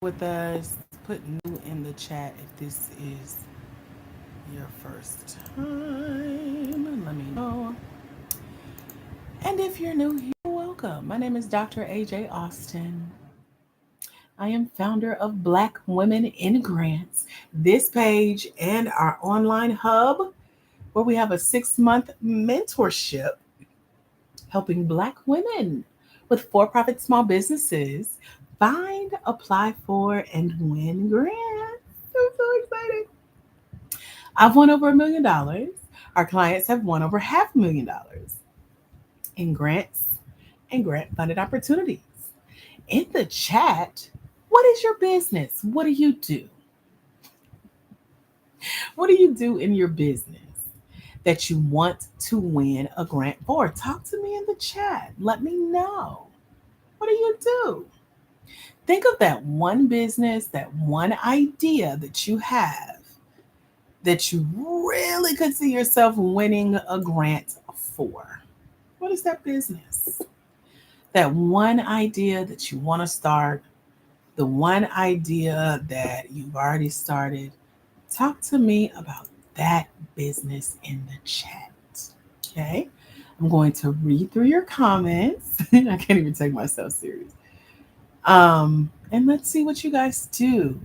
With us, put new in the chat if this is your first time. Let me know. And if you're new here, welcome. My name is Dr. AJ Austin. I am founder of Black Women in Grants, this page, and our online hub where we have a 6-month mentorship helping Black women with for profit small businesses find, apply for, and win grants. I'm so excited. I've won over $1 million. Our clients have won over $500,000 in grants and grant funded opportunities. In the chat, what is your business? What do you do? What do you do in your business that you want to win a grant for? Talk to me in the chat. Let me know. What do you do? Think of that one business, that one idea that you have that you really could see yourself winning a grant for. What is that business? That one idea that you want to start, the one idea that you've already started. Talk to me about that business in the chat. Okay. I'm going to read through your comments. I can't even take myself serious. And let's see what you guys do.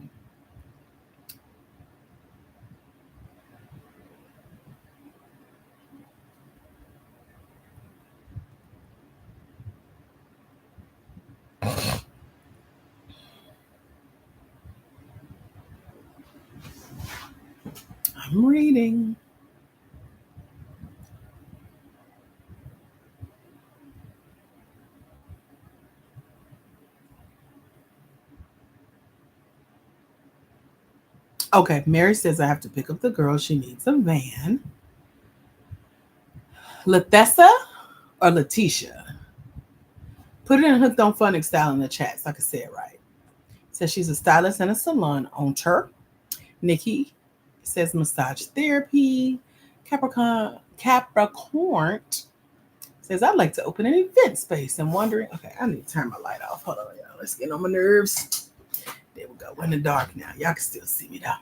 I'm reading. Okay, Mary says I have to pick up the girl. She needs a van. Lathessa or Letitia? Put it in hooked on phonics style in the chat so I can say it right. Says she's a stylist and a salon owner. Nikki says massage therapy. Capricorn says I'd like to open an event space and wondering. Okay, I need to turn my light off. Hold on, y'all. Let's get on my nerves. There we go. We're in the dark now. Y'all can still see me though.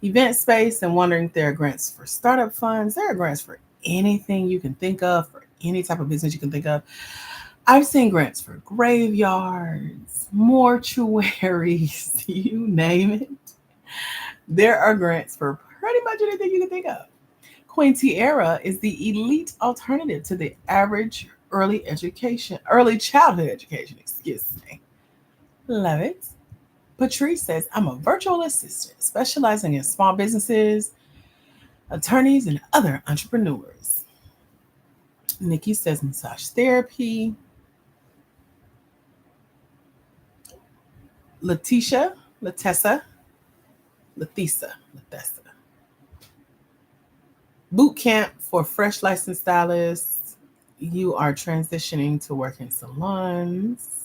Event space and wondering if there are grants for startup funds. There are grants for anything you can think of, for any type of business you can think of. I've seen grants for graveyards, mortuaries, you name it. There are grants for pretty much anything you can think of. Queen Tierra is the elite alternative to the average early childhood education, excuse me. Love it. Patrice says, I'm a virtual assistant specializing in small businesses, attorneys, and other entrepreneurs. Nikki says, massage therapy. Letitia, Latessa, Lethesa, Lethesa. Boot camp for fresh licensed stylists. You are transitioning to work in salons.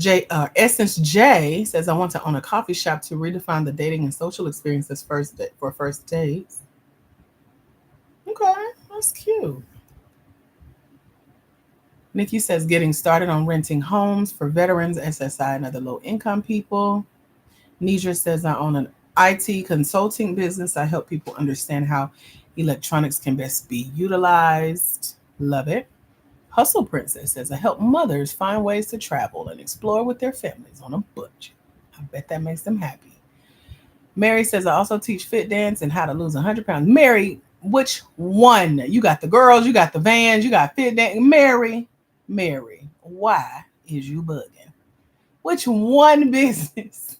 Essence J says, I want to own a coffee shop to redefine the dating and social experiences for first dates. Okay, that's cute. Nikki says, getting started on renting homes for veterans, SSI, and other low income people. Nidra says, I own an IT consulting business. I help people understand how electronics can best be utilized. Love it. Hustle Princess says, I help mothers find ways to travel and explore with their families on a budget. I bet that makes them happy. Mary says, I also teach fit dance and how to lose 100 pounds. Mary, which one? You got the girls, you got the vans, you got fit dance. Mary, why is you bugging? Which one business?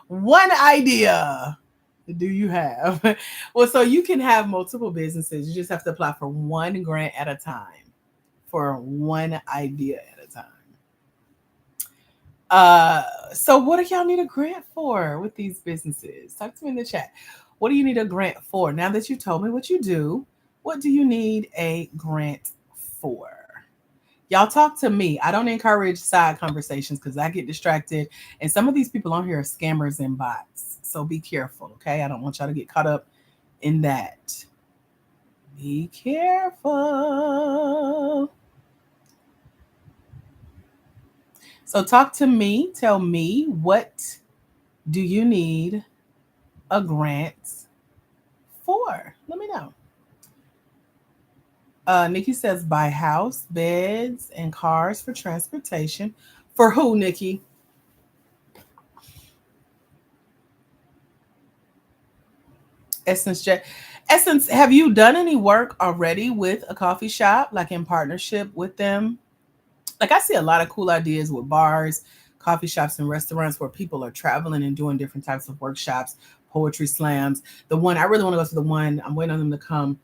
One idea do you have? Well, so you can have multiple businesses. You just have to apply for one grant at a time for one idea at a time. Uh, so what do y'all need a grant for with these businesses? Talk to me in the chat. What do you need a grant for? Now that you told me what you do, what do you need a grant for? Y'all talk to me. I don't encourage side conversations because I get distracted. And some of these people on here are scammers and bots. So be careful, okay? I don't want y'all to get caught up in that. Be careful. So talk to me. Tell me, what do you need a grant for? Let me know. Nikki says buy house, beds, and cars for transportation. For who, Nikki? Essence J. Essence, have you done any work already with a coffee shop, like in partnership with them? Like, I see a lot of cool ideas with bars, coffee shops, and restaurants where people are traveling and doing different types of workshops, poetry slams. The one I really want to go to, the one I'm waiting on them to come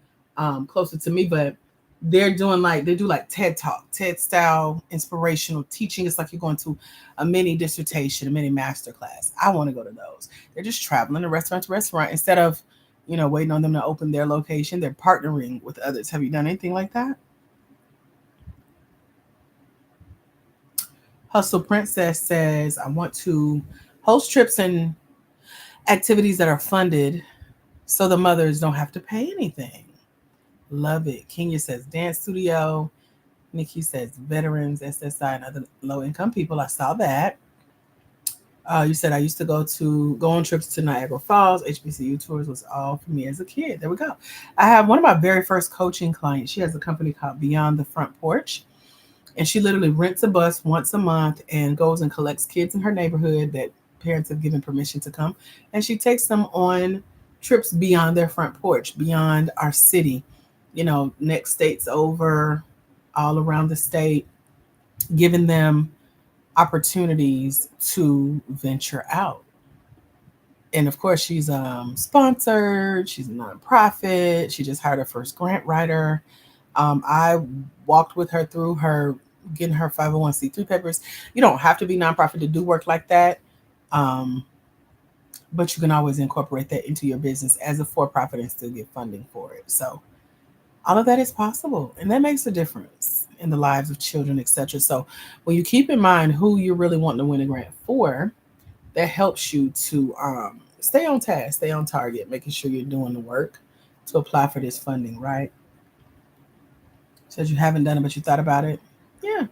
closer to me, but they're doing like they do like TED Talk, TED style inspirational teaching. It's like you're going to a mini dissertation, a mini master class. I want to go to those. They're just traveling to restaurant to restaurant instead of, waiting on them to open their location. They're partnering with others. Have you done anything like that? Hustle Princess says, I want to host trips and activities that are funded so the mothers don't have to pay anything. Love it. Kenya says, dance studio. Nikki says, veterans, SSI, and other low income people. I saw that. You said I used to go on trips to Niagara Falls. HBCU tours was all for me as a kid. There we go. I have one of my very first coaching clients. She has a company called Beyond the Front Porch. And she literally rents a bus once a month and goes and collects kids in her neighborhood that parents have given permission to come. And she takes them on trips beyond their front porch, beyond our city, next states over, all around the state, giving them opportunities to venture out. And of course, she's sponsored, she's a nonprofit, she just hired her first grant writer. I walked with her through her getting her 501c3 papers. You don't have to be nonprofit to do work like that, um, but you can always incorporate that into your business as a for-profit and still get funding for it. So all of that is possible, and that makes a difference in the lives of children, etc. So when you keep in mind who you're really wanting to win a grant for, that helps you to stay on task, stay on target, making sure you're doing the work to apply for this funding, right? Says you haven't done it, but you thought about it. Yeah.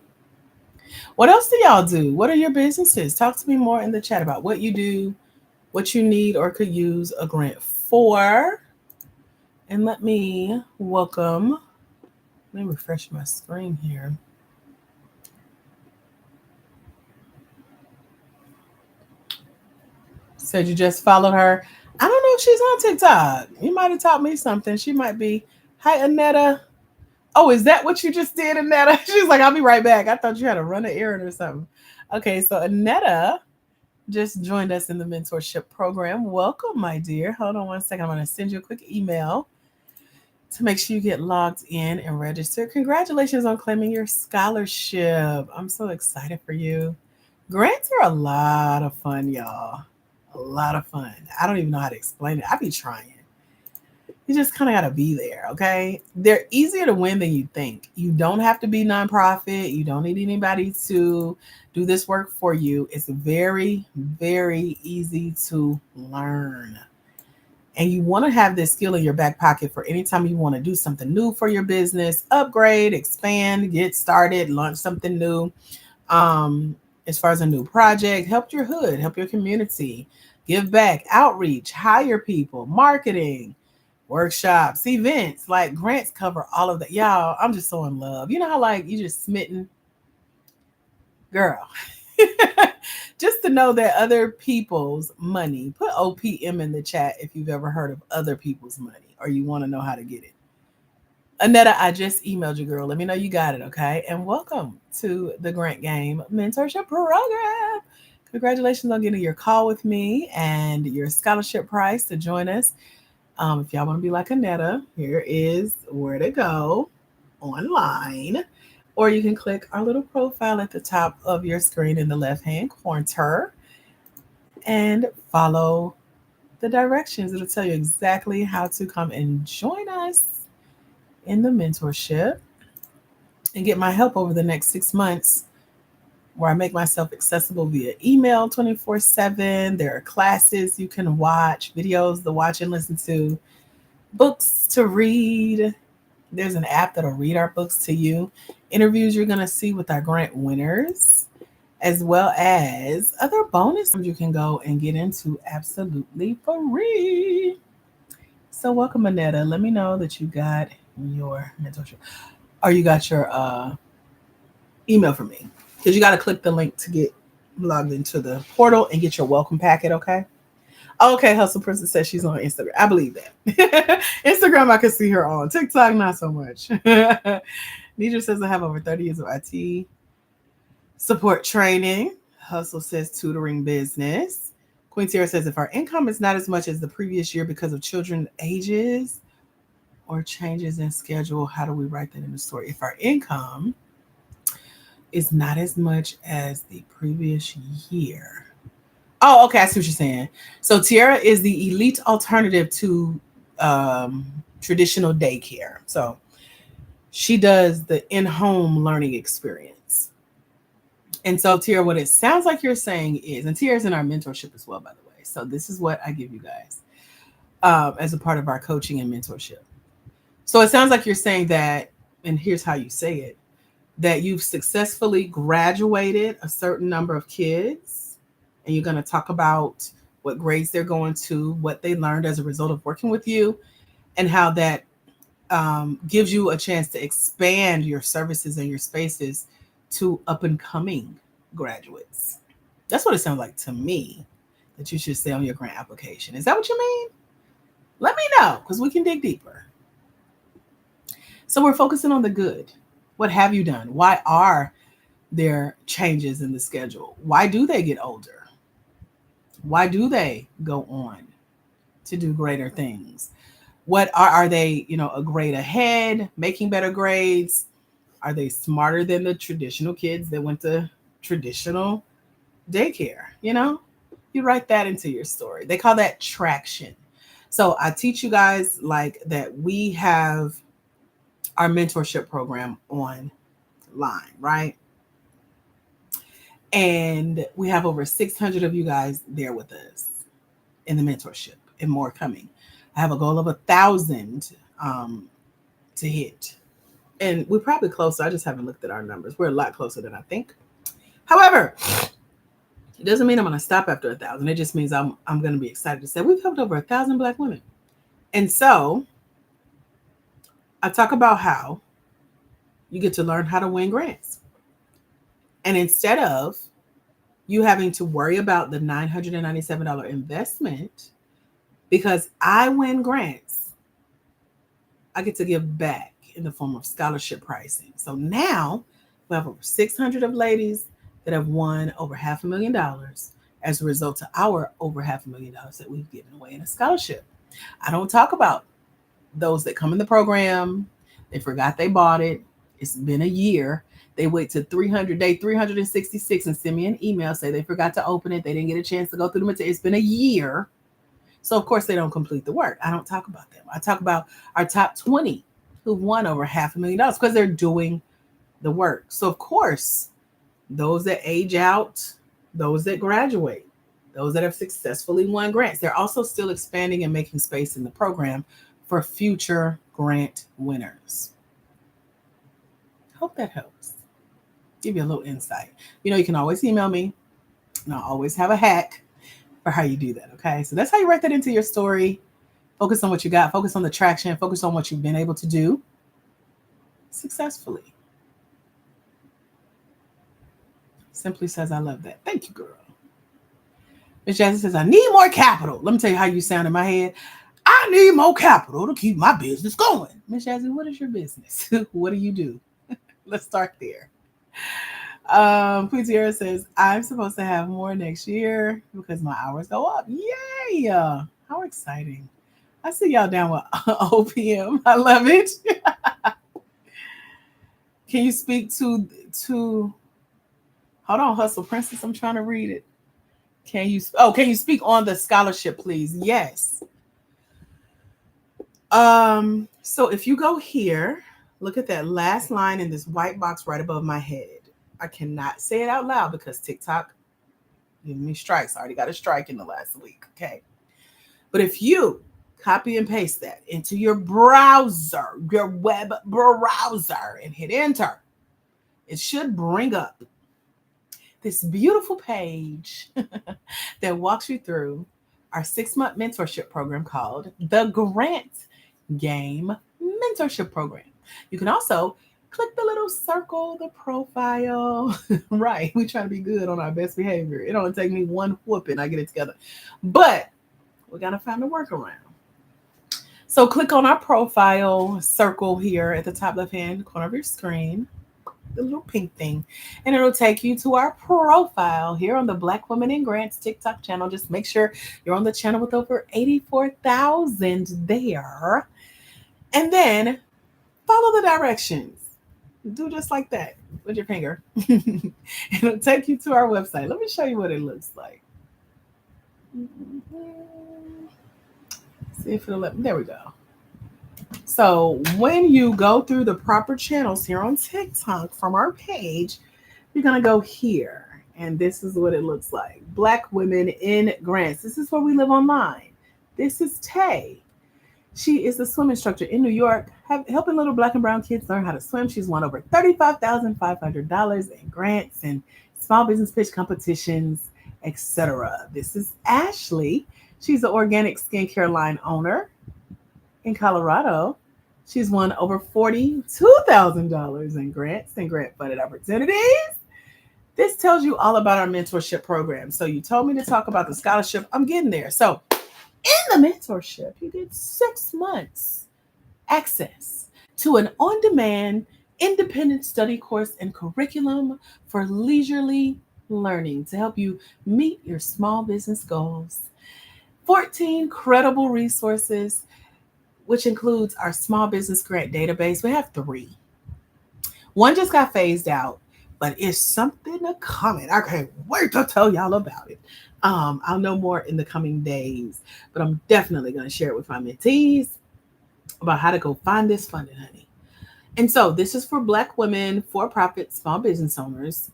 What else do y'all do? What are your businesses? Talk to me more in the chat about what you do, what you need or could use a grant for. And let me refresh my screen here. Said you just followed her. I don't know if she's on TikTok. You might have taught me something. She might be. Hi, Anetta. Oh, is that what you just did, Anetta? She's like, I'll be right back. I thought you had to run an errand or something. Okay, so Anetta just joined us in the mentorship program. Welcome, my dear. Hold on one second. I'm going to send you a quick email to make sure you get logged in and registered. Congratulations on claiming your scholarship. I'm so excited for you. Grants are a lot of fun, y'all. A lot of fun. I don't even know how to explain it. I be trying. You just kind of got to be there, okay? They're easier to win than you think. You don't have to be nonprofit. You don't need anybody to do this work for you. It's very, very easy to learn. And you want to have this skill in your back pocket for anytime you want to do something new for your business, upgrade, expand, get started, launch something new. As far as a new project, help your hood, help your community, give back, outreach, hire people, marketing, workshops, events, like grants cover all of that. Y'all, I'm just so in love. You know how like you just smitten? Girl. Just to know that other people's money, put OPM in the chat if you've ever heard of other people's money or you want to know how to get it. Anetta, I just emailed you, girl. Let me know you got it, okay? And welcome to the Grant Game Mentorship Program. Congratulations on getting your call with me and your scholarship prize to join us. If y'all want to be like Anetta, here is where to go online. Or you can click our little profile at the top of your screen in the left-hand corner and follow the directions. It'll tell you exactly how to come and join us in the mentorship and get my help over the next 6 months, where I make myself accessible via email 24/7. There are classes you can watch, videos to watch and listen to, books to read. There's an app that'll read our books to you, interviews you're going to see with our grant winners, as well as other bonus you can go and get into absolutely free. So welcome, Annetta. Let me know that you got your mentorship or you got your email from me, because you got to click the link to get logged into the portal and get your welcome packet. Okay. Okay, Hustle Princess says she's on Instagram. I believe that. Instagram, I can see her on. TikTok, not so much. Nidra says I have over 30 years of IT support training. Hustle says tutoring business. Queen Sierra says if our income is not as much as the previous year because of children ages or changes in schedule, how do we write that in the story? If our income is not as much as the previous year. Oh, okay. I see what you're saying. So Tierra is the elite alternative to um, traditional daycare. So she does the in-home learning experience. And so Tierra, what it sounds like you're saying is, and Tierra's in our mentorship as well, by the way. So this is what I give you guys as a part of our coaching and mentorship. So it sounds like you're saying that, and here's how you say it, that you've successfully graduated a certain number of kids, and you're going to talk about what grades they're going to, what they learned as a result of working with you, and how that gives you a chance to expand your services and your spaces to up and coming graduates. That's what it sounds like to me that you should say on your grant application. Is that what you mean? Let me know, because we can dig deeper. So we're focusing on the good. What have you done? Why are there changes in the schedule? Why do they get older? Why do they go on to do greater things? What are they, a grade ahead, making better grades? Are they smarter than the traditional kids that went to traditional daycare? You write that into your story. They call that traction. So I teach you guys like that. We have our mentorship program online, right? And we have over 600 of you guys there with us in the mentorship, and more coming. I have a goal of 1,000 to hit. And we're probably closer. I just haven't looked at our numbers. We're a lot closer than I think. However, it doesn't mean I'm going to stop after 1,000. It just means I'm going to be excited to say we've helped over 1,000 Black women. And so I talk about how you get to learn how to win grants. And instead of you having to worry about the $997 investment, because I win grants, I get to give back in the form of scholarship pricing. So now we have over 600 of ladies that have won over $500,000 as a result of our over $500,000 that we've given away in a scholarship. I don't talk about those that come in the program. They forgot they bought it. It's been a year. They wait to day 366 and send me an email, say they forgot to open it. They didn't get a chance to go through the material. It's been a year. So of course they don't complete the work. I don't talk about them. I talk about our top 20 who've won over $500,000 because they're doing the work. So of course, those that age out, those that graduate, those that have successfully won grants, they're also still expanding and making space in the program for future grant winners. Hope that helps. Give you a little insight. You can always email me, and I'll always have a hack for how you do that. Okay. So that's how you write that into your story. Focus on what you got, focus on the traction, focus on what you've been able to do successfully. Simply says, I love that. Thank you, girl. Miss Jazzy says, I need more capital. Let me tell you how you sound in my head. I need more capital to keep my business going. Miss Jazzy, what is your business? What do you do? Let's start there. Queen Sierra says, I'm supposed to have more next year because my hours go up. Yay! How exciting. I see y'all down with OPM. I love it. Can you speak to hold on, Hustle Princess? I'm trying to read it. Can you speak on the scholarship, please? Yes. So if you go here, look at that last line in this white box right above my head. I cannot say it out loud because TikTok giving me strikes. I already got a strike in the last week. Okay. But if you copy and paste that into your browser, your web browser, and hit enter, it should bring up this beautiful page that walks you through our 6-month mentorship program called the Grant Game Mentorship Program. You can also click the little circle, the profile. Right. We try to be good on our best behavior. It only take me one whooping, I get it together. But we got to find a workaround. So click on our profile circle here at the top left-hand corner of your screen, the little pink thing, and it'll take you to our profile here on the Black Women in Grants TikTok channel. Just make sure you're on the channel with over 84,000 there. And then follow the directions. Do just like that with your finger. It'll take you to our website. Let me show you what it looks like. See if it'll let me. There we go. So when you go through the proper channels here on TikTok from our page, you're going to go here. And this is what it looks like. Black Women in Grants. This is where we live online. This is Tay. She is a swim instructor in New York, helping little Black and brown kids learn how to swim. She's won over $35,500 in grants and small business pitch competitions, etc. This is Ashley. She's the organic skincare line owner in Colorado. She's won over $42,000 in grants and grant funded opportunities. This tells you all about our mentorship program. So you told me to talk about the scholarship. I'm getting there. So in the mentorship, you get 6 months access to an on-demand independent study course and curriculum for leisurely learning to help you meet your small business goals. 14 credible resources, which includes our small business grant database. We have 3. One just got phased out, but it's something to coming. I can't wait to tell y'all about it. I'll know more in the coming days, but I'm definitely going to share it with my mentees about how to go find this funding, honey. And so this is for Black women, for-profit, small business owners.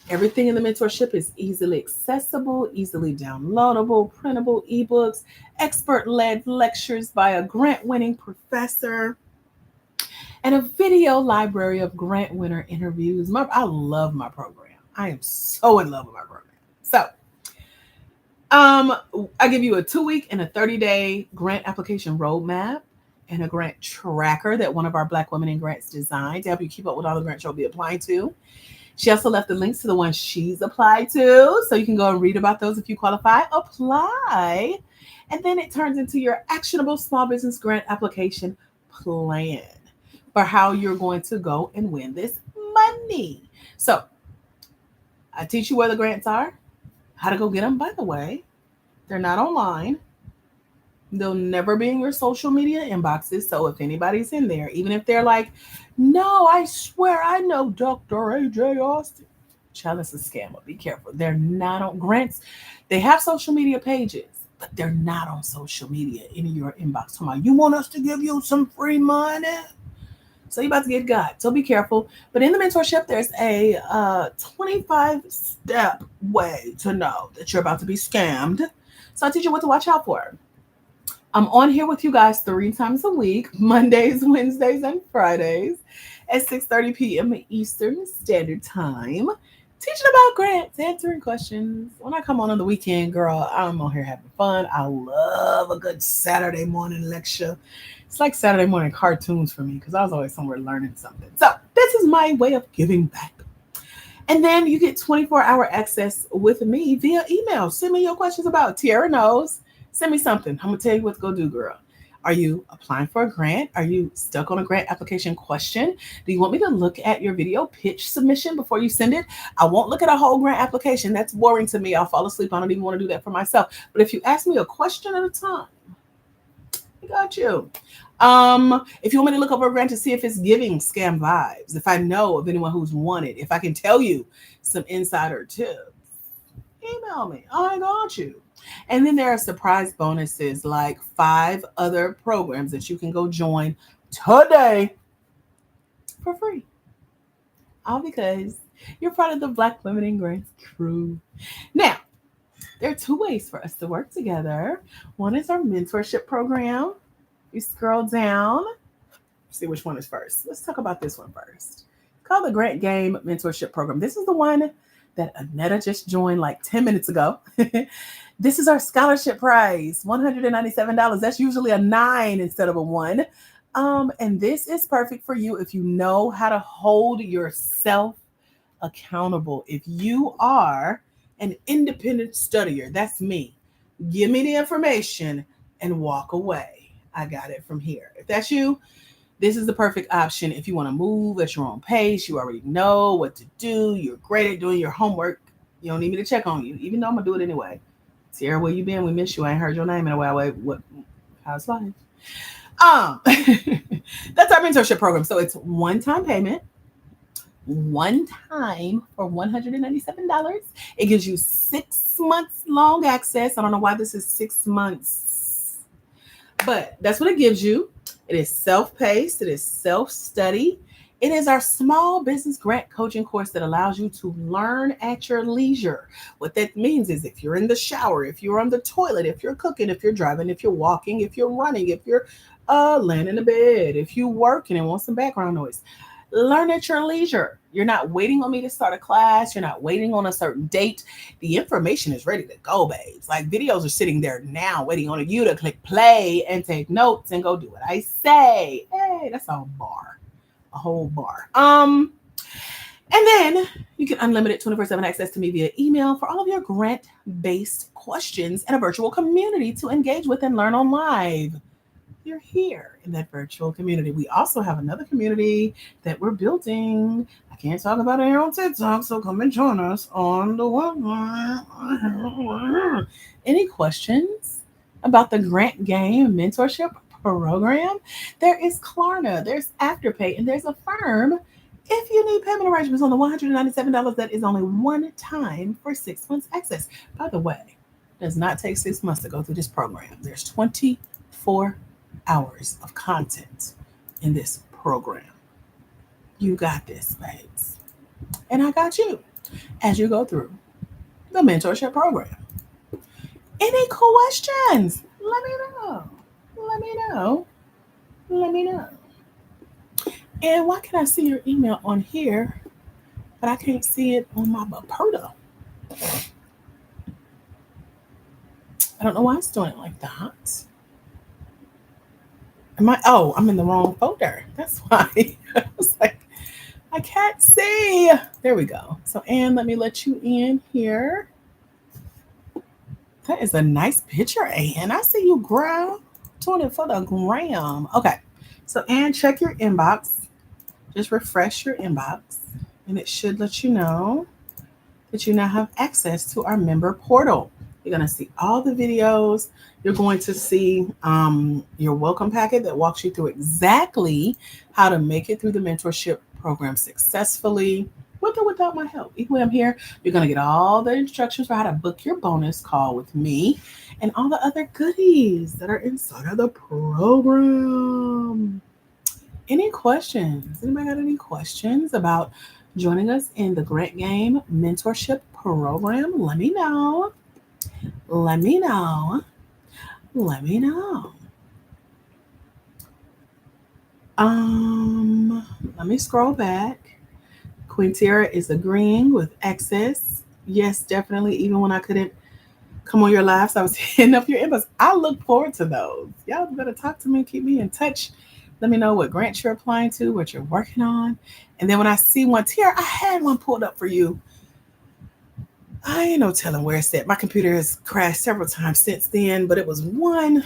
Everything in the mentorship is easily accessible, easily downloadable, printable ebooks, expert-led lectures by a grant-winning professor, and a video library of grant winner interviews. I love my program. I am so in love with my program. So I give you a 2-week and a 30-day grant application roadmap and a grant tracker that one of our Black Women in Grants designed to help you keep up with all the grants you'll be applying to. She also left the links to the ones she's applied to, so you can go and read about those if you qualify. Apply, and then it turns into your actionable small business grant application plan for how you're going to go and win this money. So I teach you where the grants are, how to go get them. By the way, they're not online. They'll never be in your social media inboxes. So if anybody's in there, even if they're like, no, I swear I know Dr. AJ Austin. Child, it's a scammer. Be careful. They're not on grants. They have social media pages, but they're not on social media in your inbox. Come on, you want us to give you some free money? So you're about to get got. So be careful. But in the mentorship, there's a 25-step way to know that you're about to be scammed. So I teach you what to watch out for. I'm on here with you guys 3 times a week, Mondays, Wednesdays, and Fridays at 6:30 p.m. Eastern Standard Time, teaching about grants, answering questions. When I come on the weekend, girl, I'm on here having fun. I love a good Saturday morning lecture. It's like Saturday morning cartoons for me because I was always somewhere learning something. So this is my way of giving back. And then you get 24-hour access with me via email. Send me your questions about Tiara Knows. Send me something. I'm going to tell you what to go do, girl. Are you applying for a grant? Are you stuck on a grant application question? Do you want me to look at your video pitch submission before you send it? I won't look at a whole grant application. That's boring to me. I'll fall asleep. I don't even want to do that for myself. But if you ask me a question at a time, I got you. If you want me to look over a grant to see if it's giving scam vibes, if I know of anyone who's won it, if I can tell you some insider tips, email me. I got you. And then there are surprise bonuses like 5 other programs that you can go join today for free. All because you're part of the Black Women in Grants crew. Now, there are 2 ways for us to work together. One is our mentorship program. You scroll down, see which one is first. Let's talk about this one first. It's called the Grant Game Mentorship Program. This is the one that Anetta just joined like 10 minutes ago. This is our scholarship prize, $197. That's usually a 9 instead of a 1. And this is perfect for you if you know how to hold yourself accountable. If you are an independent studier, that's me. Give me the information and walk away. I got it from here. If that's you, this is the perfect option. If you want to move at your own pace, you already know what to do. You're great at doing your homework. You don't need me to check on you, even though I'm gonna do it anyway. Sierra, where you been? We miss you. I ain't heard your name in a while. Wait, what? How's life? That's our mentorship program. So it's one-time payment, one time for $197. It gives you 6 months long access. I don't know why this is 6 months, but that's what it gives you. It is self-paced. It is self-study. It is our small business grant coaching course that allows you to learn at your leisure. What that means is if you're in the shower, if you're on the toilet, if you're cooking, if you're driving, if you're walking, if you're running, if you're laying in the bed, if you're working and want some background noise, learn at your leisure. You're not waiting on me to start a class. You're not waiting on a certain date. The information is ready to go, babes. Like videos are sitting there now waiting on you to click play and take notes and go do what I say. Hey, that's a bar. A whole bar. And then you get unlimited 24/7 access to me via email for all of your grant-based questions and a virtual community to engage with and learn on live. You're here in that virtual community. We also have another community that we're building. I can't talk about it here on TikTok, so come and join us on the one. Any questions about the Grant Game Mentorship Program? There is Klarna, there's Afterpay, and there's Affirm. If you need payment arrangements on the $197, that is only one time for 6 months access. By the way, it does not take 6 months to go through this program. There's 24 hours of content in this program. You got this, babes. And I got you as you go through the mentorship program. Any questions? Let me know. Let me know. Let me know. And why can I see your email on here, but I can't see it on my Baperta? I don't know why it's doing it like that. I'm in the wrong folder. That's why. I was like, I can't see. There we go. So, Anne, let me let you in here. That is a nice picture, Anne. I see you, girl. Doing it for the gram. Okay. So, Anne, check your inbox. Just refresh your inbox, and it should let you know that you now have access to our member portal. You're going to see all the videos. You're going to see your welcome packet that walks you through exactly how to make it through the mentorship program successfully, with or without my help. Even when I'm here, you're going to get all the instructions for how to book your bonus call with me and all the other goodies that are inside of the program. Any questions? Anybody got any questions about joining us in the Grant Game Mentorship Program? Let me know. Let me know. Let me know. Let me scroll back. Quintera is agreeing with access. Yes, definitely. Even when I couldn't come on your lives, I was hitting up your inbox. I look forward to those. Y'all better talk to me, keep me in touch. Let me know what grants you're applying to, what you're working on. And then when I see one, Tiara, I had one pulled up for you. I ain't no telling where it's at. My computer has crashed several times since then, but it was one. I'm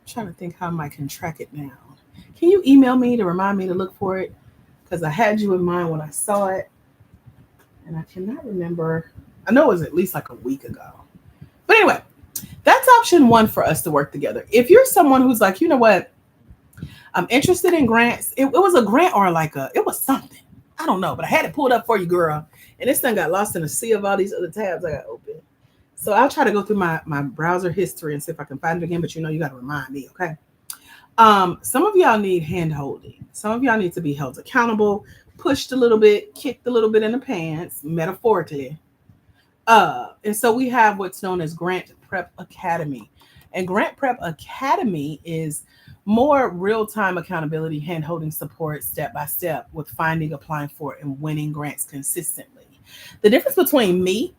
trying to think how I can track it now. Can you email me to remind me to look for it? Because I had you in mind when I saw it, and I cannot remember. I know it was at least like a week ago. But anyway, that's option one for us to work together. If you're someone who's like, you know what? I'm interested in grants. It was a grant or it was something. I don't know, but I had it pulled up for you, girl. And this thing got lost in a sea of all these other tabs I got open. So I'll try to go through my browser history and see if I can find it again, but you got to remind me, okay? Some of y'all need hand holding. Some of y'all need to be held accountable, pushed a little bit, kicked a little bit in the pants, metaphorically. And so we have what's known as Grant Prep Academy. And Grant Prep Academy is more real-time accountability, hand-holding support step by step with finding, applying for, and winning grants consistently. The difference between me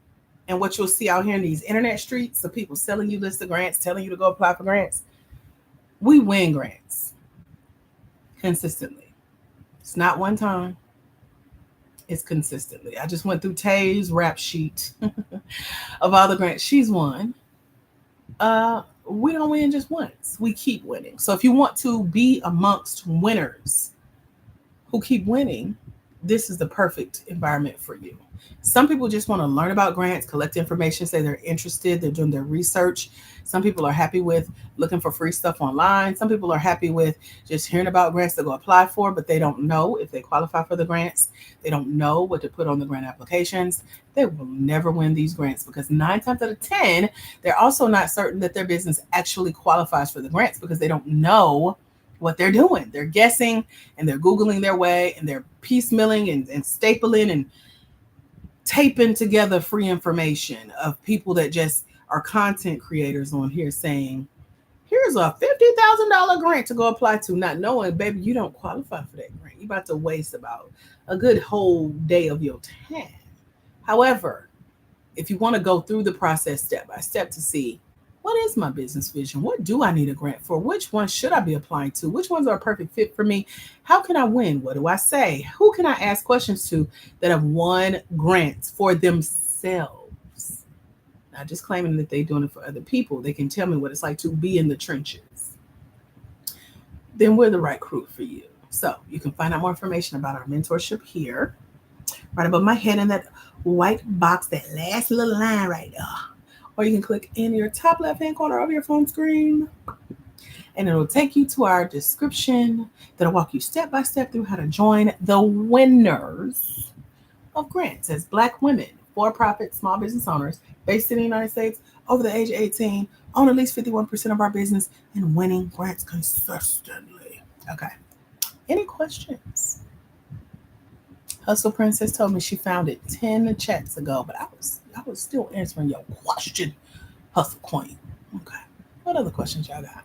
and what you'll see out here in these internet streets of people selling you lists of grants, telling you to go apply for grants, we win grants consistently. It's not one time, it's consistently. I just went through Tay's rap sheet of all the grants she's won. We don't win just once. We keep winning. So if you want to be amongst winners who keep winning, this is the perfect environment for you. Some people just want to learn about grants, collect information, say they're interested, they're doing their research. Some people are happy with looking for free stuff online. Some people are happy with just hearing about grants to go apply for, but they don't know if they qualify for the grants. They don't know what to put on the grant applications. They will never win these grants because 9 times out of 10, they're also not certain that their business actually qualifies for the grants because they don't know what they're doing. They're guessing and they're Googling their way and they're piecemealing and stapling and taping together free information of people that just are content creators on here saying, here's a $50,000 grant to go apply to, not knowing, baby, you don't qualify for that grant. You're about to waste about a good whole day of your time. However, if you want to go through the process step by step to see, what is my business vision? What do I need a grant for? Which one should I be applying to? Which ones are a perfect fit for me? How can I win? What do I say? Who can I ask questions to that have won grants for themselves? Not just claiming that they're doing it for other people. They can tell me what it's like to be in the trenches. Then we're the right crew for you. So you can find out more information about our mentorship here, right above my head in that white box, that last little line right there. Or you can click in your top left-hand corner of your phone screen, and it'll take you to our description that'll walk you step by step through how to join the winners of grants as Black women, for-profit small business owners based in the United States, over the age of 18, own at least 51% of our business, and winning grants consistently. Okay. Any questions? Hustle Princess told me she found it 10 chats ago, but I was still answering your question, Hustle Queen. Okay. What other questions y'all got?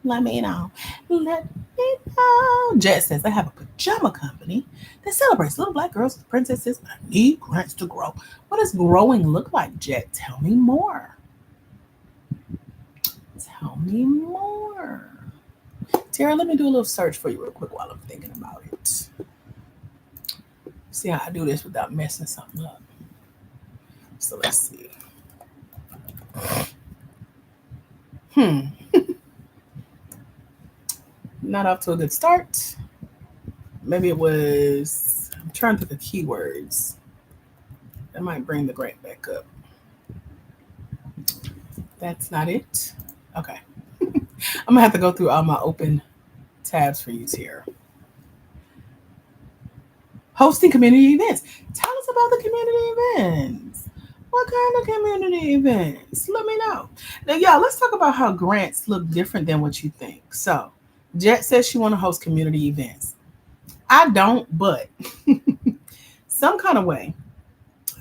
Let me know. Let me know. Jet says, I have a pajama company that celebrates little Black girls with princesses, but I need grants to grow. What does growing look like, Jet? Tell me more. Tell me more. Tara, let me do a little search for you real quick while I'm thinking about it. See how I do this without messing something up. So let's see. Not off to a good start. Maybe it was, I'm trying to think of keywords. That might bring the grant back up. That's not it. Okay. I'm gonna have to go through all my open tabs for you here. Hosting community events. Tell us about the community events. What kind of community events? Let me know. Now, y'all, let's talk about how grants look different than what you think. So, Jet says she want to host community events. I don't, but some kind of way,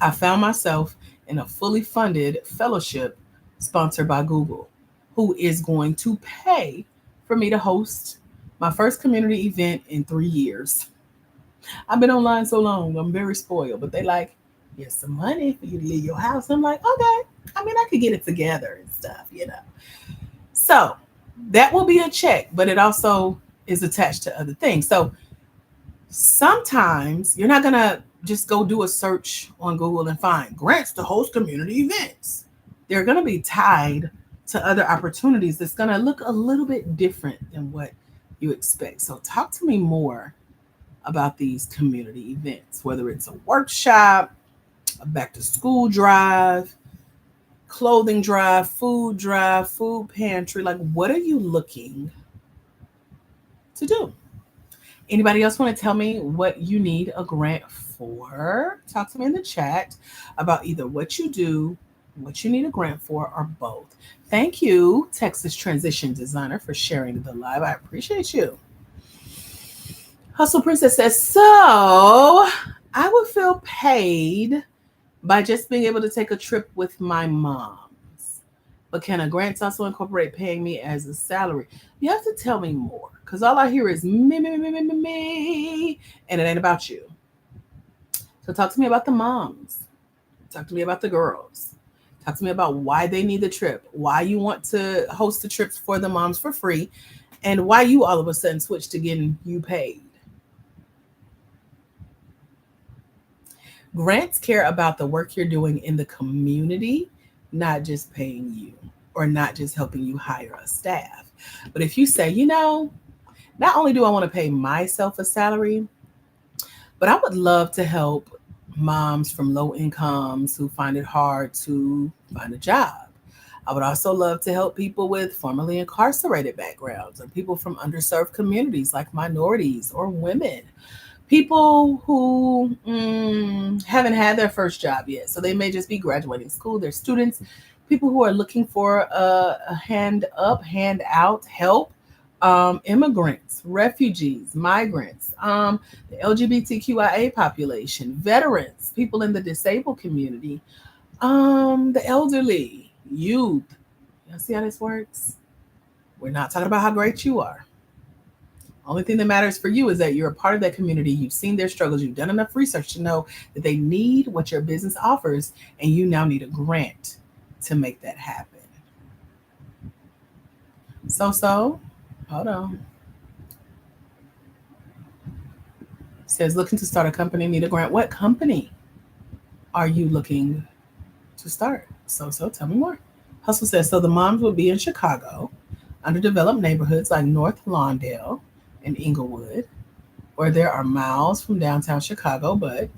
I found myself in a fully funded fellowship sponsored by Google, who is going to pay for me to host my first community event in 3 years. I've been online so long, I'm very spoiled, but they like, here's some money for you to leave your house. I'm like, okay. I mean, I could get it together and stuff, you know. So that will be a check, but it also is attached to other things. So sometimes you're not going to just go do a search on Google and find grants to host community events. They're going to be tied to other opportunities that's going to look a little bit different than what you expect. So talk to me more about these community events, whether it's a workshop, a back to school drive, clothing drive, food pantry. Like, what are you looking to do? Anybody else want to tell me what you need a grant for? Talk to me in the chat about either what you do, what you need a grant for, or both. Thank you, Texas Transition Designer, for sharing the live. I appreciate you. Hustle Princess says, so I would feel paid by just being able to take a trip with my moms. But can a grant also incorporate paying me as a salary? You have to tell me more, because all I hear is me, and it ain't about you. So talk to me about the moms. Talk to me about the girls. Talk to me about why they need the trip, why you want to host the trips for the moms for free, and why you all of a sudden switch to getting you paid. Grants care about the work you're doing in the community, not just paying you or not just helping you hire a staff. But if you say, not only do I want to pay myself a salary, but I would love to help moms from low incomes who find it hard to find a job. I would also love to help people with formerly incarcerated backgrounds or people from underserved communities like minorities or women. People who haven't had their first job yet. So they may just be graduating school, they're students, people who are looking for a hand up, hand out help, immigrants, refugees, migrants, the LGBTQIA population, veterans, people in the disabled community, the elderly, youth. You see how this works? We're not talking about how great you are. Only thing that matters for you is that you're a part of that community. You've seen their struggles. You've done enough research to know that they need what your business offers, and you now need a grant to make that happen. So, hold on. Says looking to start a company, need a grant. What company are you looking to start? So tell me more. Hustle says, so the moms will be in Chicago, underdeveloped neighborhoods like North Lawndale and Inglewood, where there are miles from downtown Chicago, but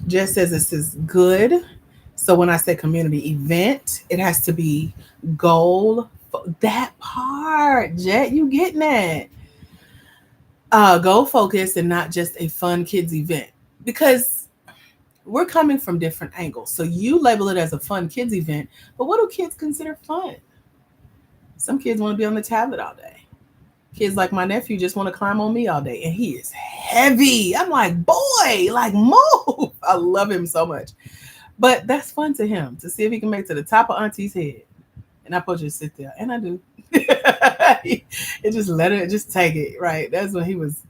Jess says this is good. So when I say community event, it has to be goal. That part, Jet, you getting that? Goal focused and not just a fun kids event. Because we're coming from different angles. So you label it as a fun kids event, but what do kids consider fun? Some kids want to be on the tablet all day. Kids like my nephew just want to climb on me all day, and he is heavy. I'm like, boy, like move. I love him so much. But that's fun to him to see if he can make it to the top of Auntie's head. And I put you to sit there, and I do. It just let it, just take it, right? That's when he was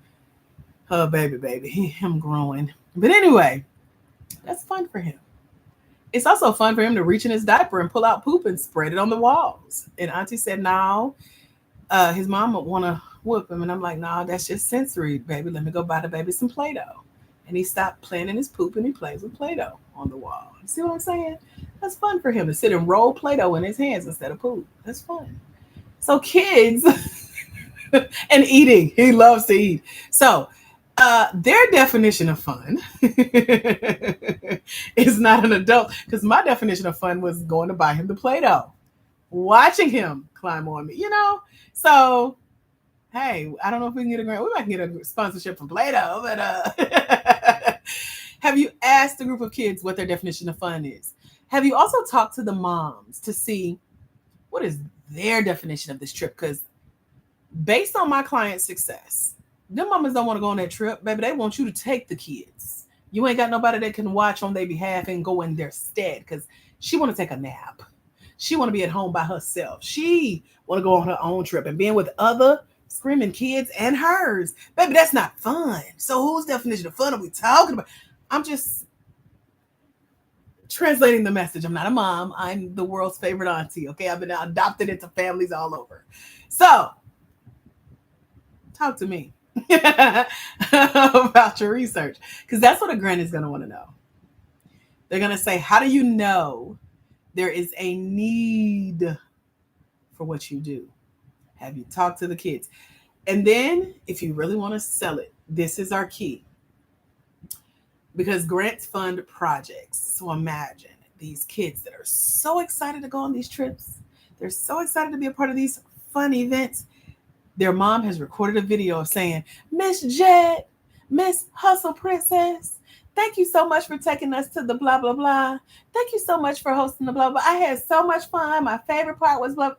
her baby, him growing. But anyway, that's fun for him. It's also fun for him to reach in his diaper and pull out poop and spread it on the walls. And Auntie said, no, his mom would want to whoop him. And I'm like, no, that's just sensory, baby. Let me go buy the baby some Play-Doh. And he stopped playing in his poop and he plays with Play-Doh on the wall. You see what I'm saying? That's fun for him to sit and roll Play-Doh in his hands instead of poop. That's fun. So kids and eating, he loves to eat. So their definition of fun is not an adult, because my definition of fun was going to buy him the Play-Doh, watching him climb on me, So, hey, I don't know if we can get a grant. We might get a sponsorship from Play-Doh, but have you asked a group of kids what their definition of fun is? Have you also talked to the moms to see what is their definition of this trip? Because based on my client's success, them mamas don't want to go on that trip, baby. They want you to take the kids. You ain't got nobody that can watch on their behalf and go in their stead, because she want to take a nap. She want to be at home by herself. She want to go on her own trip, and being with other screaming kids and hers. Baby, that's not fun. So whose definition of fun are we talking about? I'm just translating the message. I'm not a mom. I'm the world's favorite auntie, okay? I've been adopted into families all over. So talk to me about your research, because that's what a grant is going to want to know. They're going to say, how do you know there is a need for what you do? Have you talked to the kids? And then if you really want to sell it, this is our key. Because grants fund projects. So imagine these kids that are so excited to go on these trips. They're so excited to be a part of these fun events. Their mom has recorded a video of saying, Miss Jet, Miss Hustle Princess, thank you so much for taking us to the blah, blah, blah. Thank you so much for hosting the blah, blah. I had so much fun. My favorite part was blah.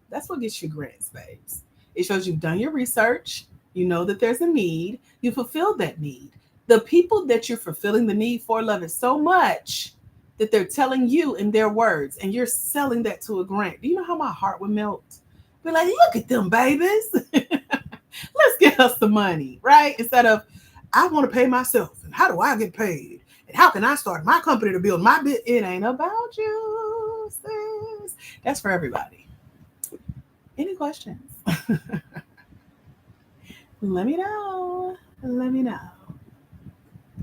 That's what gets you grants, babes. It shows you've done your research. You know that there's a need. You fulfilled that need. The people that you're fulfilling the need for love it so much that they're telling you in their words, and you're selling that to a grant. Do you know how my heart would melt? Be like, look at them babies. Let's get us the money, right? Instead of, I want to pay myself. And how do I get paid? And how can I start my company to build my bit? It ain't about you, sis. That's for everybody. Any questions? Let me know. Let me know.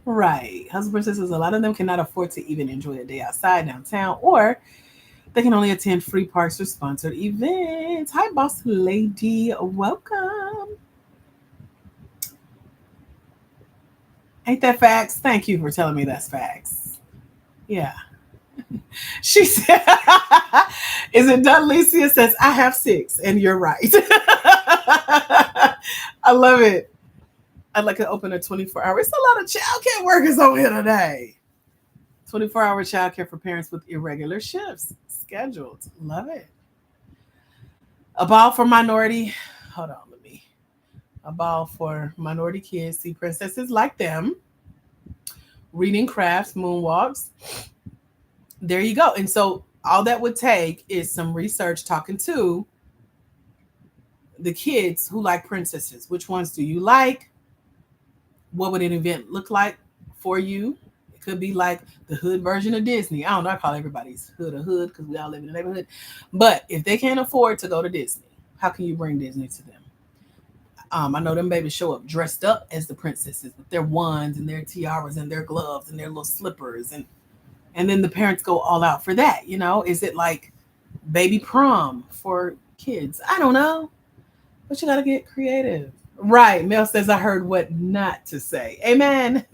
Right. Hustle princesses, a lot of them cannot afford to even enjoy a day outside downtown, or they can only attend free parks or sponsored events. Hi, boss lady. Welcome. Ain't that facts? Thank you for telling me that's facts. Yeah. She said, is it done? Licia says, I have 6, and you're right. I love it. I'd like to open a 24-hour. It's a lot of childcare workers over here today. 24-hour childcare for parents with irregular shifts scheduled. Love it. A ball for minority. Hold on, let me. A ball for minority kids. See princesses like them. Reading crafts, moonwalks. There you go. And so all that would take is some research talking to the kids who like princesses. Which ones do you like? What would an event look like for you? It could be like the hood version of Disney. I don't know. I call everybody's hood a hood because we all live in the neighborhood. But if they can't afford to go to Disney, how can you bring Disney to them? I know them babies show up dressed up as the princesses with their wands and their tiaras and their gloves and their little slippers, and then the parents go all out for that. Is it like baby prom for kids? I don't know, but you got to get creative. Right. Mel says, I heard what not to say. Amen.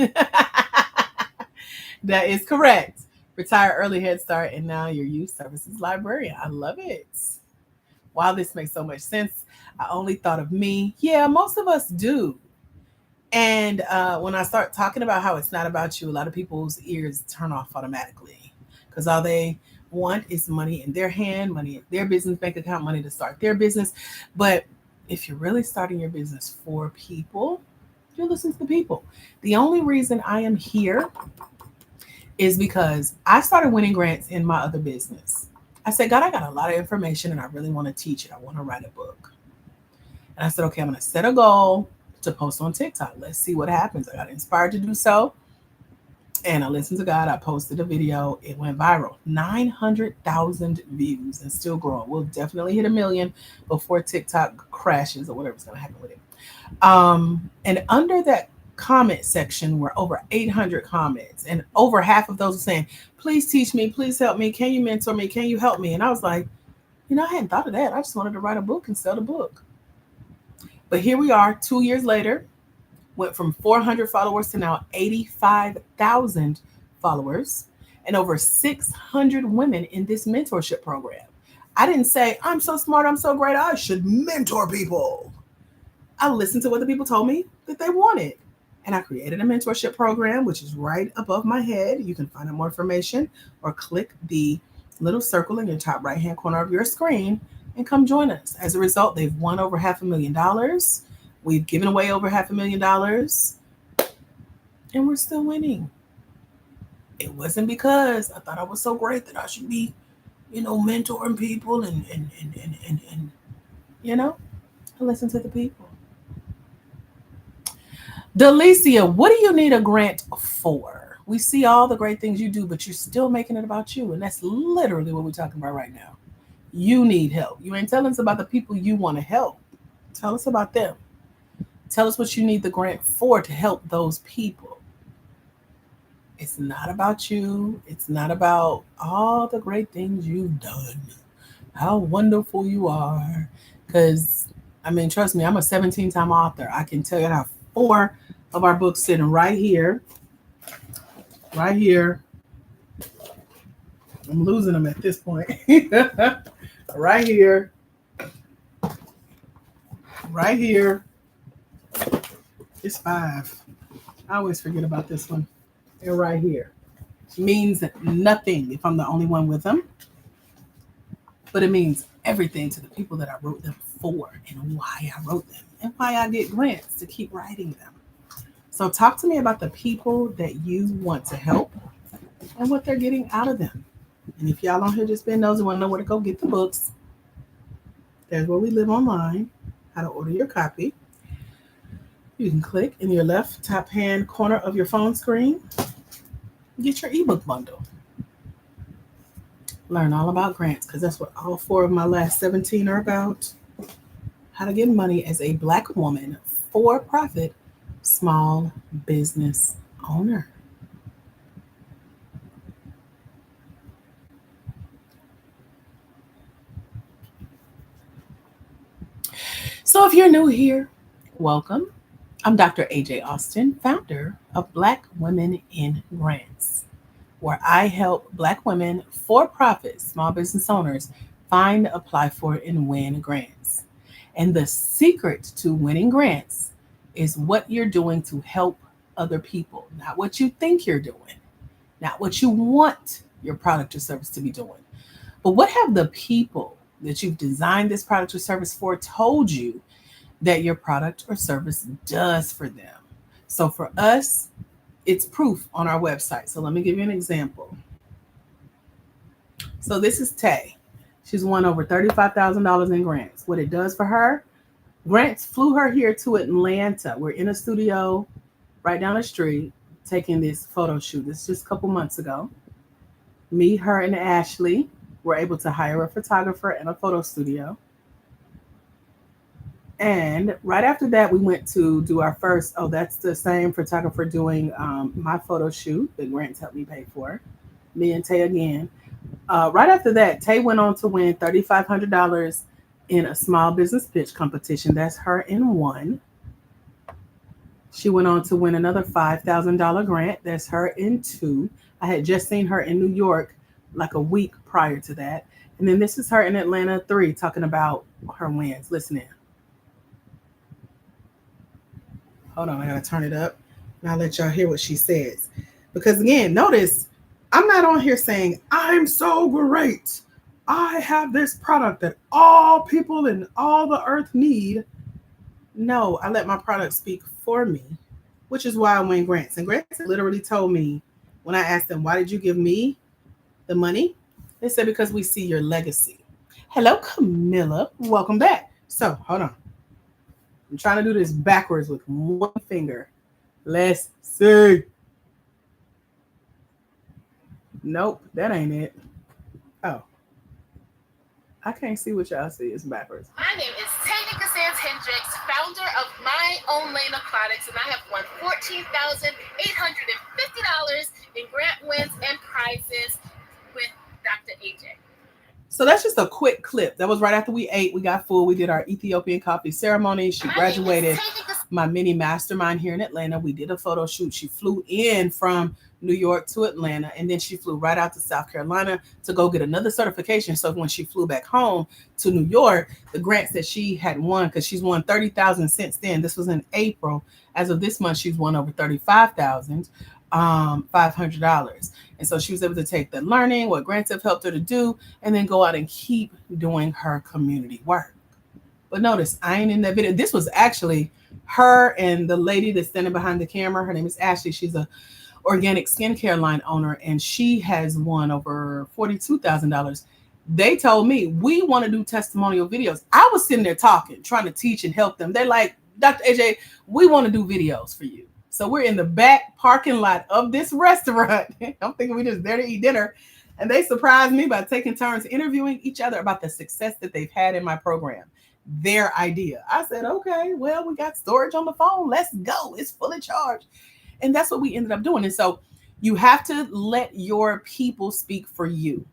That is correct. Retire early, Head Start, and now your youth services librarian. I love it. Wow, this makes so much sense. I only thought of me. Yeah, most of us do. And when I start talking about how it's not about you, a lot of people's ears turn off automatically because all they want is money in their hand, money in their business bank account, money to start their business. But if you're really starting your business for people, you listen to the people. The only reason I am here is because I started winning grants in my other business. I said, God, I got a lot of information and I really want to teach it. I want to write a book. And I said, okay, I'm going to set a goal to post on TikTok. Let's see what happens. I got inspired to do so. And I listened to God. I posted a video. It went viral. 900,000 views and still growing. We'll definitely hit 1 million before TikTok crashes or whatever's going to happen with it. And under that comment section were over 800 comments. And over half of those were saying, please teach me. Please help me. Can you mentor me? Can you help me? And I was like, I hadn't thought of that. I just wanted to write a book and sell the book. But here we are 2 years later. Went from 400 followers to now 85,000 followers and over 600 women in this mentorship program. I didn't say, I'm so smart, I'm so great, I should mentor people. I listened to what the people told me that they wanted. And I created a mentorship program, which is right above my head. You can find out more information or click the little circle in your top right-hand corner of your screen and come join us. As a result, they've won over $500,000. We've given away over $500,000 and we're still winning. It wasn't because I thought I was so great that I should be, mentoring people and I listen to the people. Delicia, what do you need a grant for? We see all the great things you do, but you're still making it about you. And that's literally what we're talking about right now. You need help. You ain't telling us about the people you want to help. Tell us about them. Tell us what you need the grant for to help those people. It's not about you. It's not about all the great things you've done. How wonderful you are. Because, trust me, I'm a 17-time author. I can tell you I have 4 of our books sitting right here. Right here. I'm losing them at this point. Right here. Right here. It's 5. I always forget about this one. They're right here. Means nothing if I'm the only one with them. But it means everything to the people that I wrote them for and why I wrote them and why I get grants to keep writing them. So talk to me about the people that you want to help and what they're getting out of them. And if y'all on here just been nosy and want to know where to go get the books, there's where we live online, how to order your copy. You can click in your left top hand corner of your phone screen, get your ebook bundle. Learn all about grants because that's what all 4 of my last 17 are about. How to get money as a Black woman, for profit, small business owner. So if you're new here, welcome. I'm Dr. AJ Austin, founder of Black Women in Grants, where I help Black women, for profit small business owners find, apply for, and win grants. And the secret to winning grants is what you're doing to help other people, not what you think you're doing, not what you want your product or service to be doing, but what have the people that you've designed this product or service for told you that your product or service does for them. So for us, it's proof on our website. So let me give you an example. So this is Tay. She's won over $35,000 in grants. What it does for her, grants flew her here to Atlanta. We're in a studio right down the street taking this photo shoot. This is just a couple months ago. Me, her, and Ashley were able to hire a photographer and a photo studio. And right after that, we went to do our first. Oh, that's the same photographer doing my photo shoot that Grants helped me pay for. Me and Tay again. Right after that, Tay went on to win $3,500 in a small business pitch competition. That's her in one. She went on to win another $5,000 grant. That's her in two. I had just seen her in New York like a week prior to that. And then this is her in Atlanta 3 talking about her wins. Listen in. Hold on, I gotta turn it up and I'll let y'all hear what she says. Because again, notice I'm not on here saying, I'm so great. I have this product that all people in all the earth need. No, I let my product speak for me, which is why I win grants. And grants literally told me when I asked them, why did you give me the money? They said, because we see your legacy. Hello, Camilla. Welcome back. So hold on. I'm trying to do this backwards with one finger. Let's see. Nope, that ain't it. Oh. I can't see what y'all see. It's backwards. My name is Tanika Sands Hendricks, founder of My Own Lane Aquatics, and I have won $14,850 in grant wins and prizes with Dr. AJ. So that's just a quick clip. That was right after we ate. We got full. We did our Ethiopian coffee ceremony. She graduated my mini mastermind here in Atlanta. We did a photo shoot. She flew in from New York to Atlanta, and then she flew right out to South Carolina to go get another certification. So when she flew back home to New York, the grants that she had won, because she's won 30,000 since then. This was in April. As of this month, she's won over 35,000. $500. And so she was able to take the learning, what grants have helped her to do, and then go out and keep doing her community work. But notice, I ain't in that video. This was actually her and the lady that's standing behind the camera. Her name is Ashley. She's a organic skincare line owner, and she has won over $42,000. They told me, we want to do testimonial videos. I was sitting there talking, trying to teach and help them. They're like, Dr. AJ, we want to do videos for you. So we're in the back parking lot of this restaurant. I'm thinking we're just there to eat dinner. And they surprised me by taking turns interviewing each other about the success that they've had in my program. Their idea. I said, okay, well, we got storage on the phone. Let's go. It's fully charged. And that's what we ended up doing. And so you have to let your people speak for you.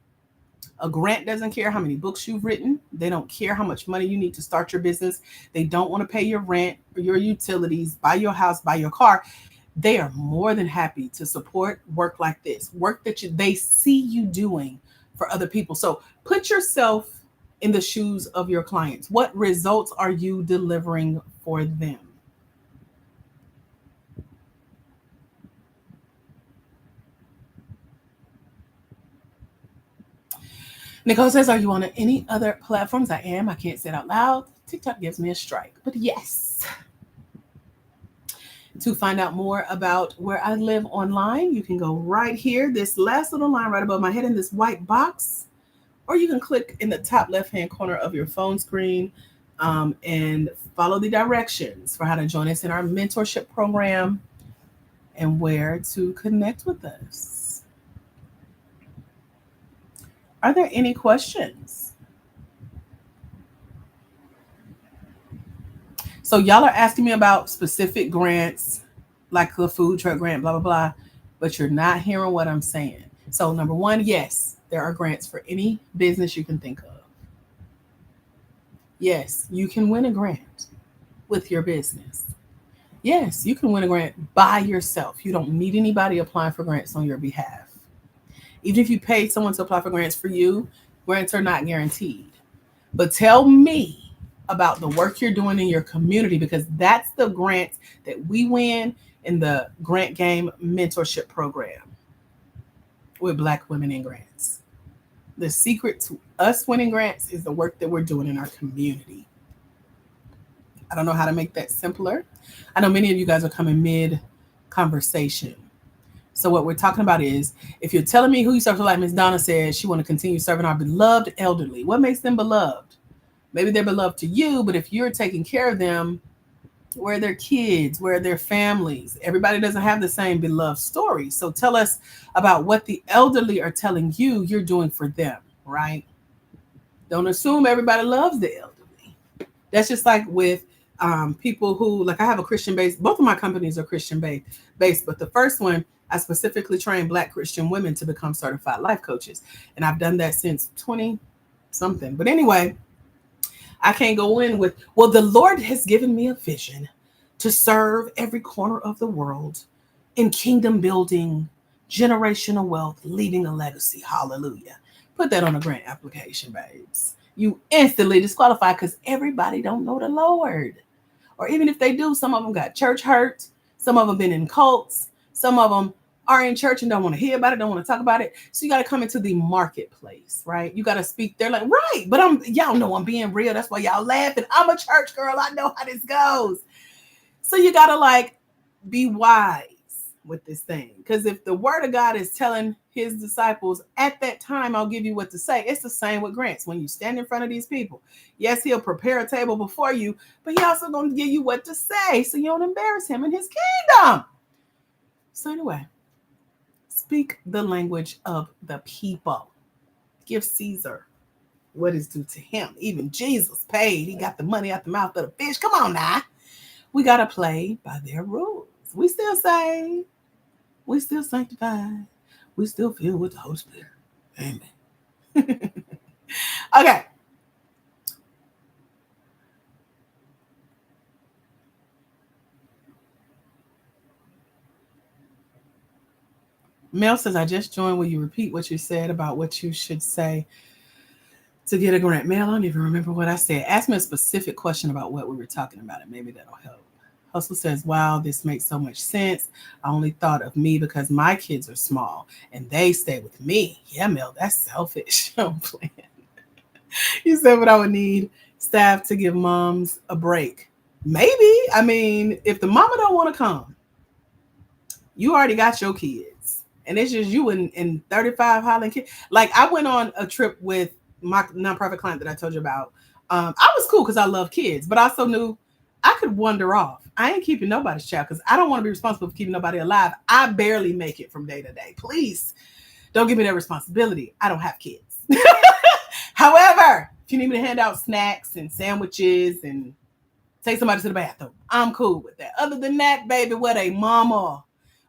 A grant doesn't care how many books you've written. They don't care how much money you need to start your business. They don't want to pay your rent, your utilities, buy your house, buy your car. They are more than happy to support work like this, work that they see you doing for other people. So put yourself in the shoes of your clients. What results are you delivering for them? Nicole says, are you on any other platforms? I am. I can't say it out loud. TikTok gives me a strike, but yes. To find out more about where I live online, you can go right here, this last little line right above my head in this white box, or you can click in the top left-hand corner of your phone screen and follow the directions for how to join us in our mentorship program and where to connect with us. Are there any questions? So y'all are asking me about specific grants, like the food truck grant, blah, blah, blah, but you're not hearing what I'm saying. So number one, yes, there are grants for any business you can think of. Yes, you can win a grant with your business. Yes, you can win a grant by yourself. You don't need anybody applying for grants on your behalf. Even if you pay someone to apply for grants for you, grants are not guaranteed. But tell me about the work you're doing in your community, because that's the grants that we win in the Grant Game Mentorship Program with Black Women in Grants. The secret to us winning grants is the work that we're doing in our community. I don't know how to make that simpler. I know many of you guys are coming mid conversation. So what we're talking about is, if you're telling me who you serve, like Miss Donna said, she want to continue serving our beloved elderly. What makes them beloved? Maybe they're beloved to you, but if you're taking care of them, where are their kids? Where are their families? Everybody doesn't have the same beloved story. So tell us about what the elderly are telling you you're doing for them, right? Don't assume everybody loves the elderly. That's just like with people who, like, I have a Christian base. Both of my companies are Christian based, but the first one, I specifically train Black Christian women to become certified life coaches. And I've done that since 20 something. But anyway, I can't go in with, well, the Lord has given me a vision to serve every corner of the world in kingdom building, generational wealth, leaving a legacy. Hallelujah. Put that on a grant application, babes. You instantly disqualify, because everybody don't know the Lord. Or even if they do, some of them got church hurt. Some of them been in cults. Some of them are in church and don't want to hear about it, don't want to talk about it. So you got to come into the marketplace, right? You got to speak. They're like, right, but y'all know I'm being real. That's why y'all laughing. I'm a church girl. I know how this goes. So you got to like be wise with this thing. Because if the word of God is telling his disciples at that time, I'll give you what to say. It's the same with grants. When you stand in front of these people, yes, he'll prepare a table before you, but he also going to give you what to say so you don't embarrass him in his kingdom. So anyway, speak the language of the people. Give Caesar what is due to him. Even Jesus paid. He got the money out the mouth of the fish. Come on now. We got to play by their rules. We still saved. We still sanctified. We still filled with the Holy Spirit. Amen. Okay. Mel says, I just joined. Will you repeat what you said about what you should say to get a grant? Mel, I don't even remember what I said. Ask me a specific question about what we were talking about, and maybe that'll help. Hustle says, wow, this makes so much sense. I only thought of me because my kids are small and they stay with me. Yeah, Mel, that's selfish. I'm playing. You said what I would need staff to give moms a break. Maybe. I mean, if the mama don't want to come, you already got your kids. And it's just you and 35 Highland kids. Like, I went on a trip with my nonprofit client that I told you about. I was cool because I love kids, but I also knew I could wander off. I ain't keeping nobody's child because I don't want to be responsible for keeping nobody alive. I barely make it from day to day. Please don't give me that responsibility. I don't have kids. However, if you need me to hand out snacks and sandwiches and take somebody to the bathroom, I'm cool with that. Other than that, baby, what a mama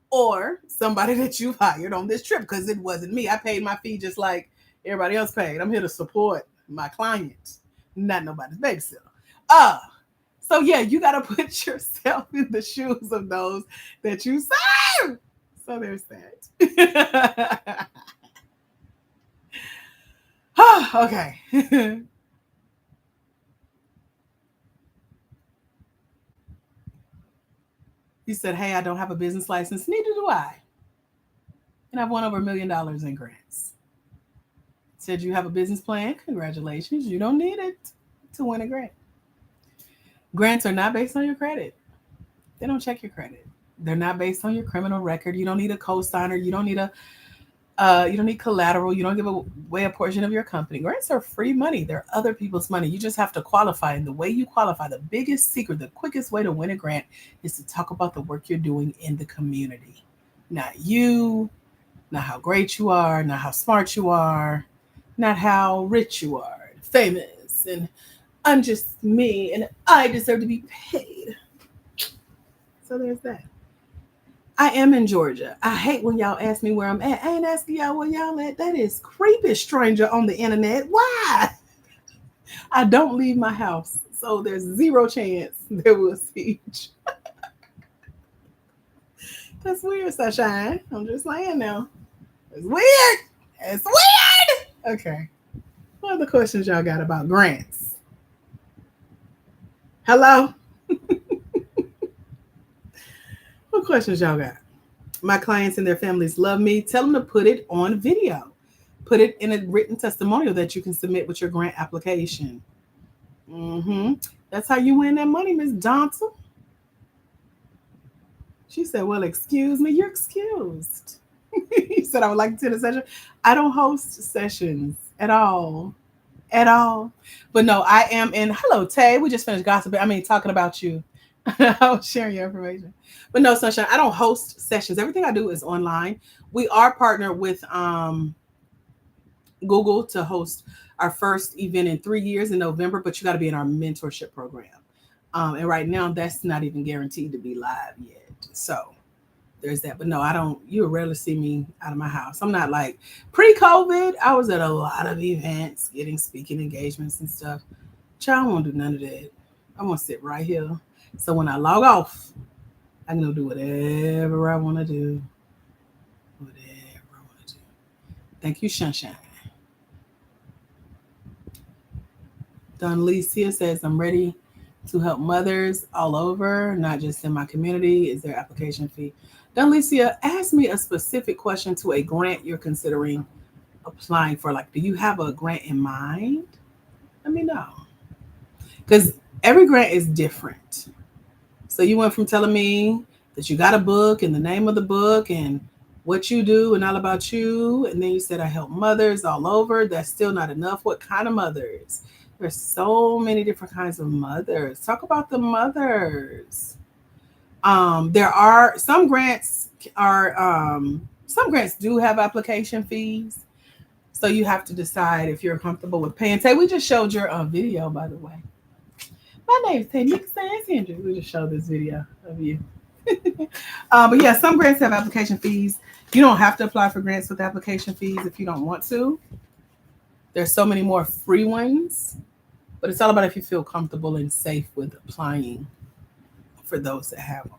or somebody that you've hired on this trip, because it wasn't me. I paid my fee just like everybody else paid. I'm here to support my clients, not nobody's babysitter. So yeah, you got to put yourself in the shoes of those that you serve. So there's that. Okay. You said, hey, I don't have a business license. Neither do I. And I've won over $1 million in grants. Said you have a business plan? Congratulations. You don't need it to win a grant. Grants are not based on your credit. They don't check your credit. They're not based on your criminal record. You don't need a co-signer. You don't need a You don't need collateral. You don't give away a portion of your company. Grants are free money. They're other people's money. You just have to qualify. And the way you qualify, the biggest secret, the quickest way to win a grant is to talk about the work you're doing in the community. Not you, not how great you are, not how smart you are, not how rich you are, famous, and I'm just me and I deserve to be paid. So there's that. I am in Georgia. I hate when y'all ask me where I'm at. I ain't asking y'all where y'all at. That is creepy, stranger on the internet. Why? I don't leave my house. So there's zero chance there will siege. That's weird, Sunshine. I'm just saying now. It's weird. It's weird. Okay. What other questions y'all got about grants? Hello? What questions y'all got? My clients and their families love me. Tell them to put it on video. Put it in a written testimonial that you can submit with your grant application. That's how you win that money, Miss Johnson. She said, well, excuse me, you're excused. You said I would like to attend a session. I don't host sessions at all. At all. But no, I am in. Hello, Tay. We just finished gossiping. Talking about you. I was sharing your information. But no, Sunshine, I don't host sessions. Everything I do is online. We are partnered with Google to host our first event in 3 years in November, but you got to be in our mentorship program. And right now, that's not even guaranteed to be live yet. So there's that. But no, I don't. You'll rarely see me out of my house. I'm not like pre-COVID. I was at a lot of events, getting speaking engagements and stuff. Child, I won't do none of that. I'm going to sit right here. So when I log off, I can go do whatever I want to do. Whatever I want to do. Thank you, Sunshine. Don Licia says, I'm ready to help mothers all over, not just in my community. Is there application fee? Don Licia, ask me a specific question to a grant you're considering applying for. Like, do you have a grant in mind? Let me know. Because every grant is different. So you went from telling me that you got a book and the name of the book and what you do and all about you. And then you said, I help mothers all over. That's still not enough. What kind of mothers? There's so many different kinds of mothers. Talk about the mothers. There are some grants do have application fees. So you have to decide if you're comfortable with paying. Tay, we just showed your video, by the way. My name is Tay Hendricks. We just showed this video of you. But yeah, some grants have application fees. You don't have to apply for grants with application fees if you don't want to. There's so many more free ones, but it's all about if you feel comfortable and safe with applying for those that have them.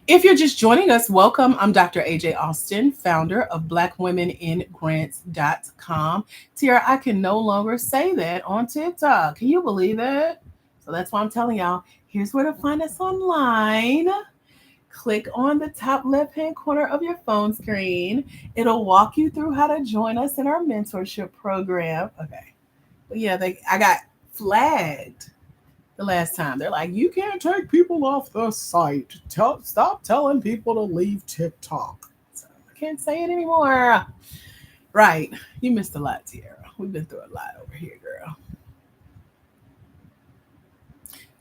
If you're just joining us, welcome. I'm Dr. AJ Austin, founder of BlackWomenInGrants.com. Tiara, I can no longer say that on TikTok. Can you believe it? So that's why I'm telling y'all, here's where to find us online. Click on the top left-hand corner of your phone screen. It'll walk you through how to join us in our mentorship program. Okay. But yeah, I got flagged the last time. They're like, you can't take people off the site. Stop telling people to leave TikTok. So I can't say it anymore. Right. You missed a lot, Tiara. We've been through a lot over here, girl.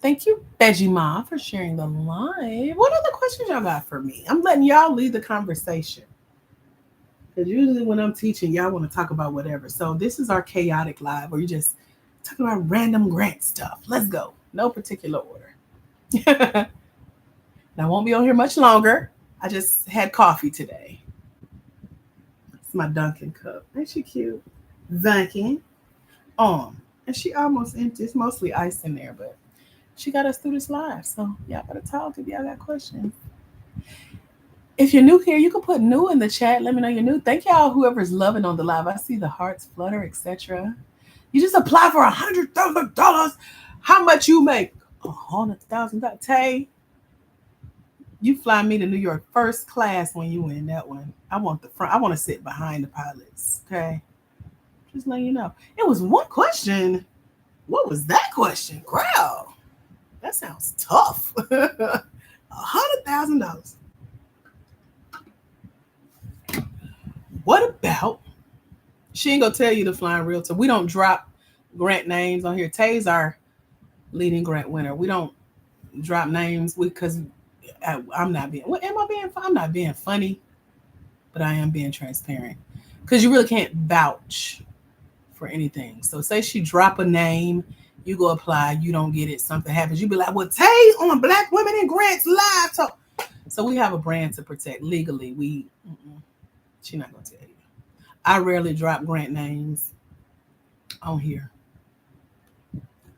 Thank you, Veggie Ma, for sharing the live. What other questions y'all got for me? I'm letting y'all lead the conversation. Because usually when I'm teaching, y'all want to talk about whatever. So this is our chaotic live where you just talk about random grant stuff. Let's go. No particular order. And I won't be on here much longer. I just had coffee today. It's my Dunkin' cup. Ain't she cute? Dunkin'. And she almost empty. It's mostly ice in there, but she got us through this live. So y'all better talk if y'all got questions. If you're new here, you can put new in the chat. Let me know you're new. Thank y'all, whoever's loving on the live. I see the hearts flutter, etc. You just apply for $100,000. How much you make? $100,000. Tay, you fly me to New York first class when you win that one. I want the front. I want to sit behind the pilots. Okay, just letting you know. It was one question. What was that question? Girl, that sounds tough. $100,000. What about, she ain't gonna tell you the flying realtor. We don't drop grant names on here. Tay's our leading grant winner. We don't drop names because I'm not being, what am I being? I'm not being funny, but I am being transparent because you really can't vouch for anything. So say she drop a name, you go apply, you don't get it, something happens, you be like, well, Tay on Black Women in Grants Live. So we have a brand to protect legally. She not gonna tell you. I rarely drop grant names on here.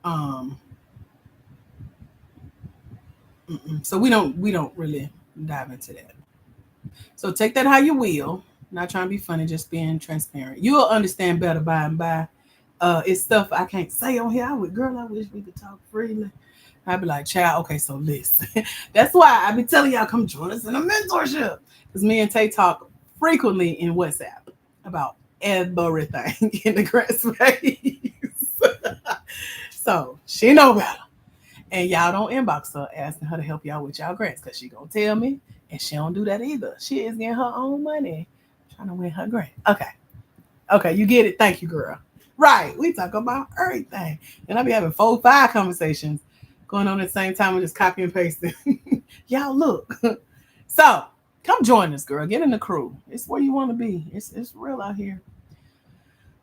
Um, so we don't really dive into that. So take that how you will. Not trying to be funny, just being transparent. You'll understand better by and by. It's stuff I can't say on here. Girl, I wish we could talk freely. I'd be like, child, okay, so listen. That's why I be telling y'all, come join us in a mentorship. Because me and Tay talk frequently in WhatsApp about everything in the grant space. So she know better. And y'all don't inbox her asking her to help y'all with y'all grants because she gonna tell me, and she don't do that either. She is getting her own money, trying to win her grant. Okay, you get it. Thank you, girl. Right, we talk about everything, and I be having 4, 5 conversations going on at the same time and just copy and pasting. Y'all look. So come join us, girl. Get in the crew. It's where you want to be. It's real out here.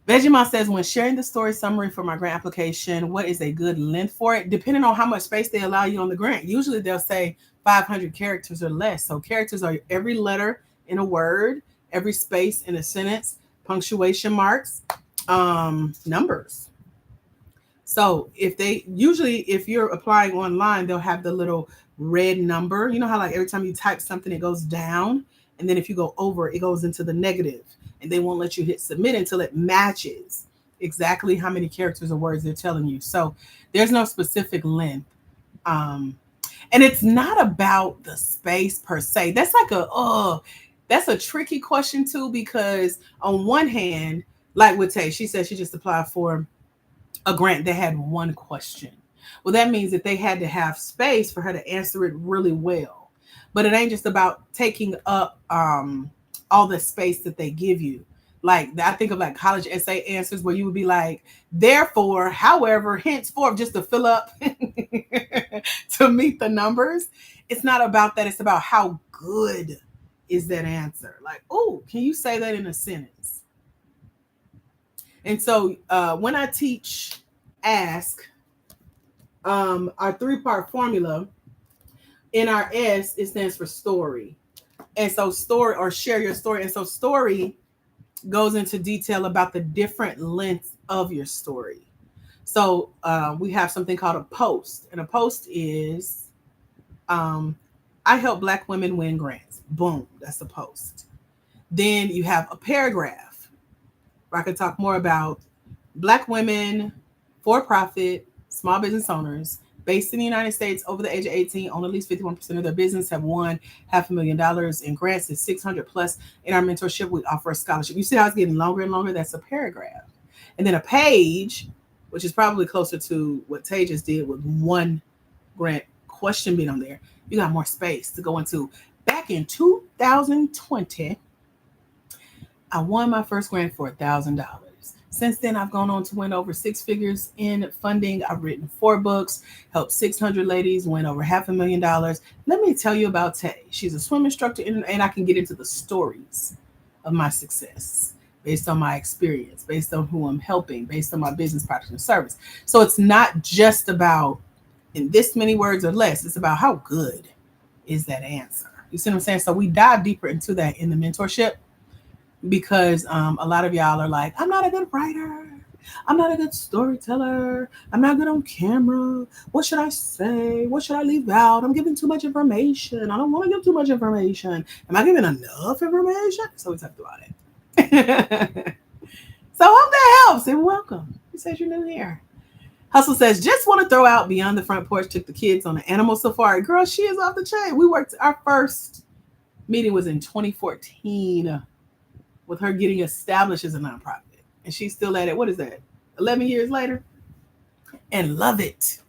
Vegemite says, when sharing the story summary for my grant application, what is a good length for it? Depending on how much space they allow you on the grant. Usually they'll say 500 characters or less. So characters are every letter in a word, every space in a sentence, punctuation marks, numbers. So if you're applying online, they'll have the little red number. You know how like every time you type something, it goes down. And then if you go over, it goes into the negative. And they won't let you hit submit until it matches exactly how many characters or words they're telling you. So there's no specific length. And it's not about the space per se. That's a tricky question too, because on one hand, like with Tay, she said she just applied for a grant that had one question. Well, that means that they had to have space for her to answer it really well. But it ain't just about taking up all the space that they give you. Like I think of like college essay answers where you would be like, therefore, however, henceforth, just to fill up to meet the numbers. It's not about that. It's about how good is that answer. Like, oh, can you say that in a sentence? And so when I teach ask, our 3-part formula, in our S, it stands for story. And so story, or share your story. And so story goes into detail about the different lengths of your story. So we have something called a post. And a post is, I help Black women win grants. Boom, that's a post. Then you have a paragraph where I could talk more about Black women, for-profit, small business owners based in the United States over the age of 18, own at least 51% of their business, have won $500,000 in grants and 600 plus in our mentorship. We offer a scholarship. You see how it's getting longer and longer? That's a paragraph. And then a page, which is probably closer to what Tay just did with one grant question being on there. You got more space to go into. Back in 2020, I won my first grant for $1,000. Since then, I've gone on to win over 6 figures in funding. I've written 4 books, helped 600 ladies win over $500,000. Let me tell you about Tay. She's a swim instructor, and I can get into the stories of my success based on my experience, based on who I'm helping, based on my business, product, and service. So it's not just about in this many words or less. It's about how good is that answer. You see what I'm saying? So we dive deeper into that in the mentorship, because a lot of y'all are like, I'm not a good writer. I'm not a good storyteller. I'm not good on camera. What should I say? What should I leave out? I'm giving too much information. I don't want to give too much information. Am I giving enough information? So we talked about it. So hope that helps, and welcome. He says you're new here. Hustle says, just want to throw out Beyond the Front Porch took the kids on an animal safari. Girl, she is off the chain. We worked, our first meeting was in 2014 with her getting established as a nonprofit. And she's still at it. What is that? 11 years later? And love it.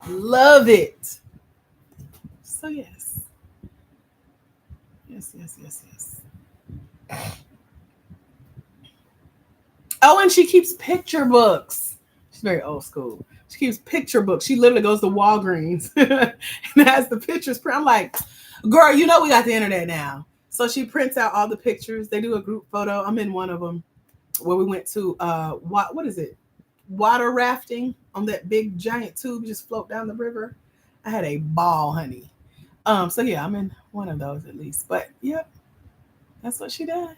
Love it. So yes. Yes. Oh, and she keeps picture books. She's very old school. She keeps picture books. She literally goes to Walgreens and has the pictures print. I'm like, girl, you know we got the internet now. So she prints out all the pictures. They do a group photo. I'm in one of them where we went to what is it? Water rafting on that big giant tube, just float down the river. I had a ball, honey. So yeah, I'm in one of those at least. But yep, that's what she does.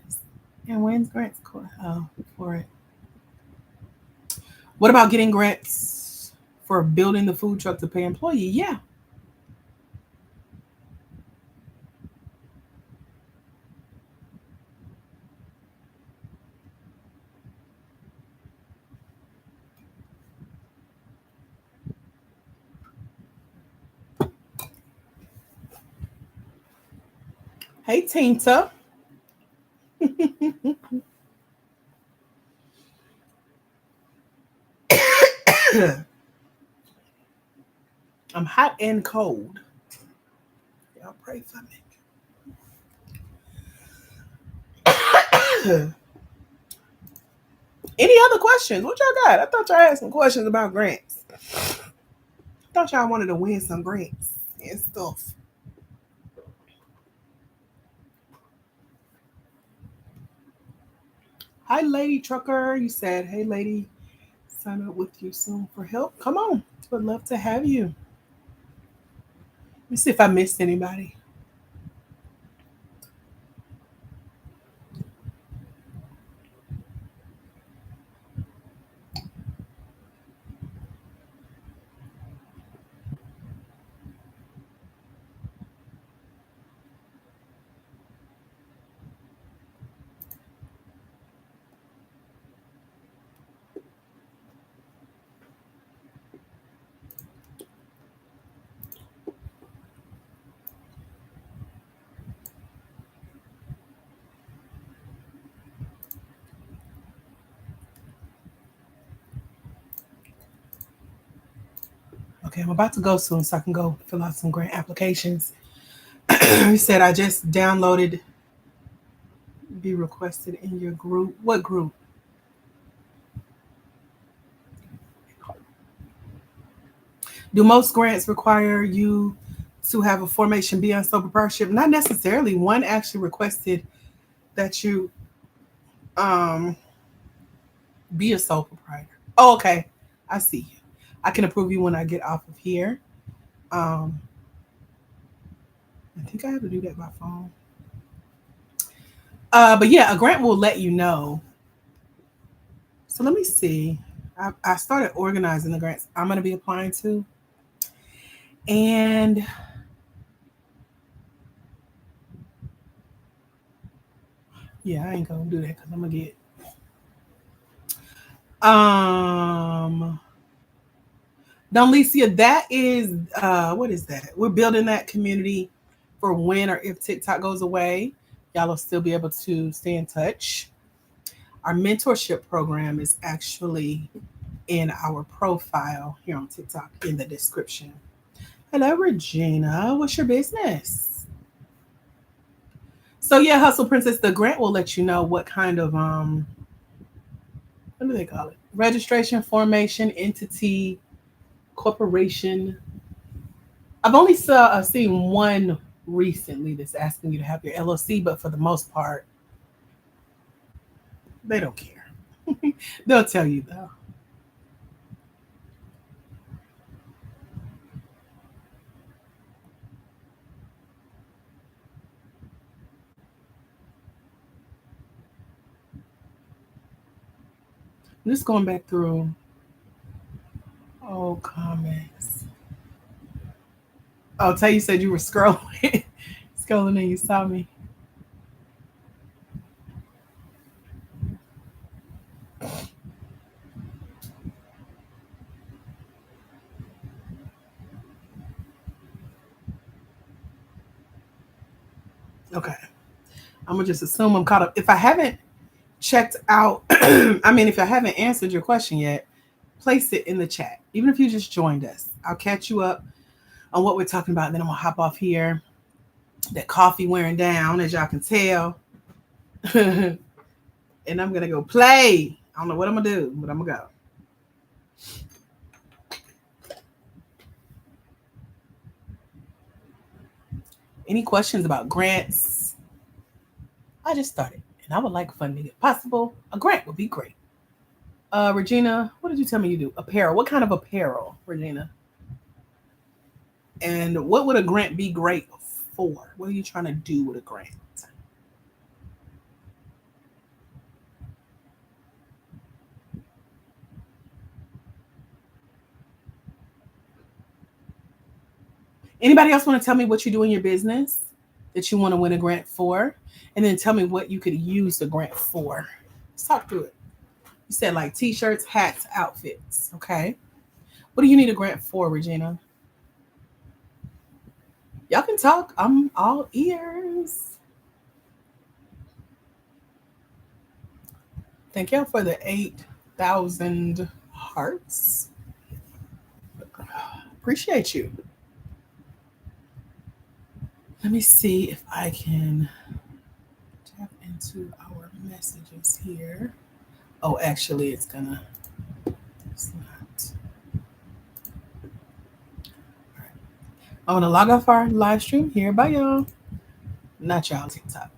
And wins grants for it. What about getting grants for building the food truck to pay employee? Yeah. Hey, Tinta. I'm hot and cold. Y'all pray for me. Any other questions? What y'all got? I thought y'all had some questions about grants. I thought y'all wanted to win some grants and stuff. Hi, Lady Trucker. You said, hey, lady, sign up with you soon for help. Come on. Would love to have you. Let me see if I missed anybody. Okay, I'm about to go soon so I can go fill out some grant applications. He said, I just downloaded, be requested in your group. What group? Do most grants require you to have a formation be on sole proprietorship? Not necessarily. One actually requested that you be a sole proprietor. Oh, okay. I see you. I can approve you when I get off of here. Um, I think I have to do that by phone. But yeah, a grant will let you know. So let me see. I started organizing the grants I'm going to be applying to. And yeah, I ain't going to do that because I'm going to get. Don Licia, that is, what is that? We're building that community for when or if TikTok goes away. Y'all will still be able to stay in touch. Our mentorship program is actually in our profile here on TikTok in the description. Hello, Regina. What's your business? So yeah, Hustle Princess, the grant will let you know what kind of what do they call it? Registration, formation, entity, corporation. I've only seen one recently that's asking you to have your LLC, but for the most part, they don't care. They'll tell you though. I'm just going back through old comments. Oh, Tay, you said you were scrolling, scrolling and you saw me. Okay. I'm gonna just assume I'm caught up. If I haven't checked out, I mean, if I haven't answered your question yet, place it in the chat. Even if you just joined us, I'll catch you up on what we're talking about. Then I'm gonna hop off here. That coffee wearing down, as y'all can tell. And I'm gonna go play. I don't know what I'm gonna do, but I'm gonna go. Any questions about grants? I just started and I would like funding if possible. A grant would be great. Regina, what did you tell me you do? Apparel. What kind of apparel, Regina? And what would a grant be great for? What are you trying to do with a grant? Anybody else want to tell me what you do in your business that you want to win a grant for? And then tell me what you could use the grant for. Let's talk through it. You said like t-shirts, hats, outfits. Okay. What do you need a grant for, Regina? Y'all can talk. I'm all ears. Thank y'all for the 8,000 hearts. Appreciate you. Let me see if I can tap into our messages here. Oh, actually, it's not. All right. I want to log off our live stream here. Bye, y'all. Not y'all, TikTok.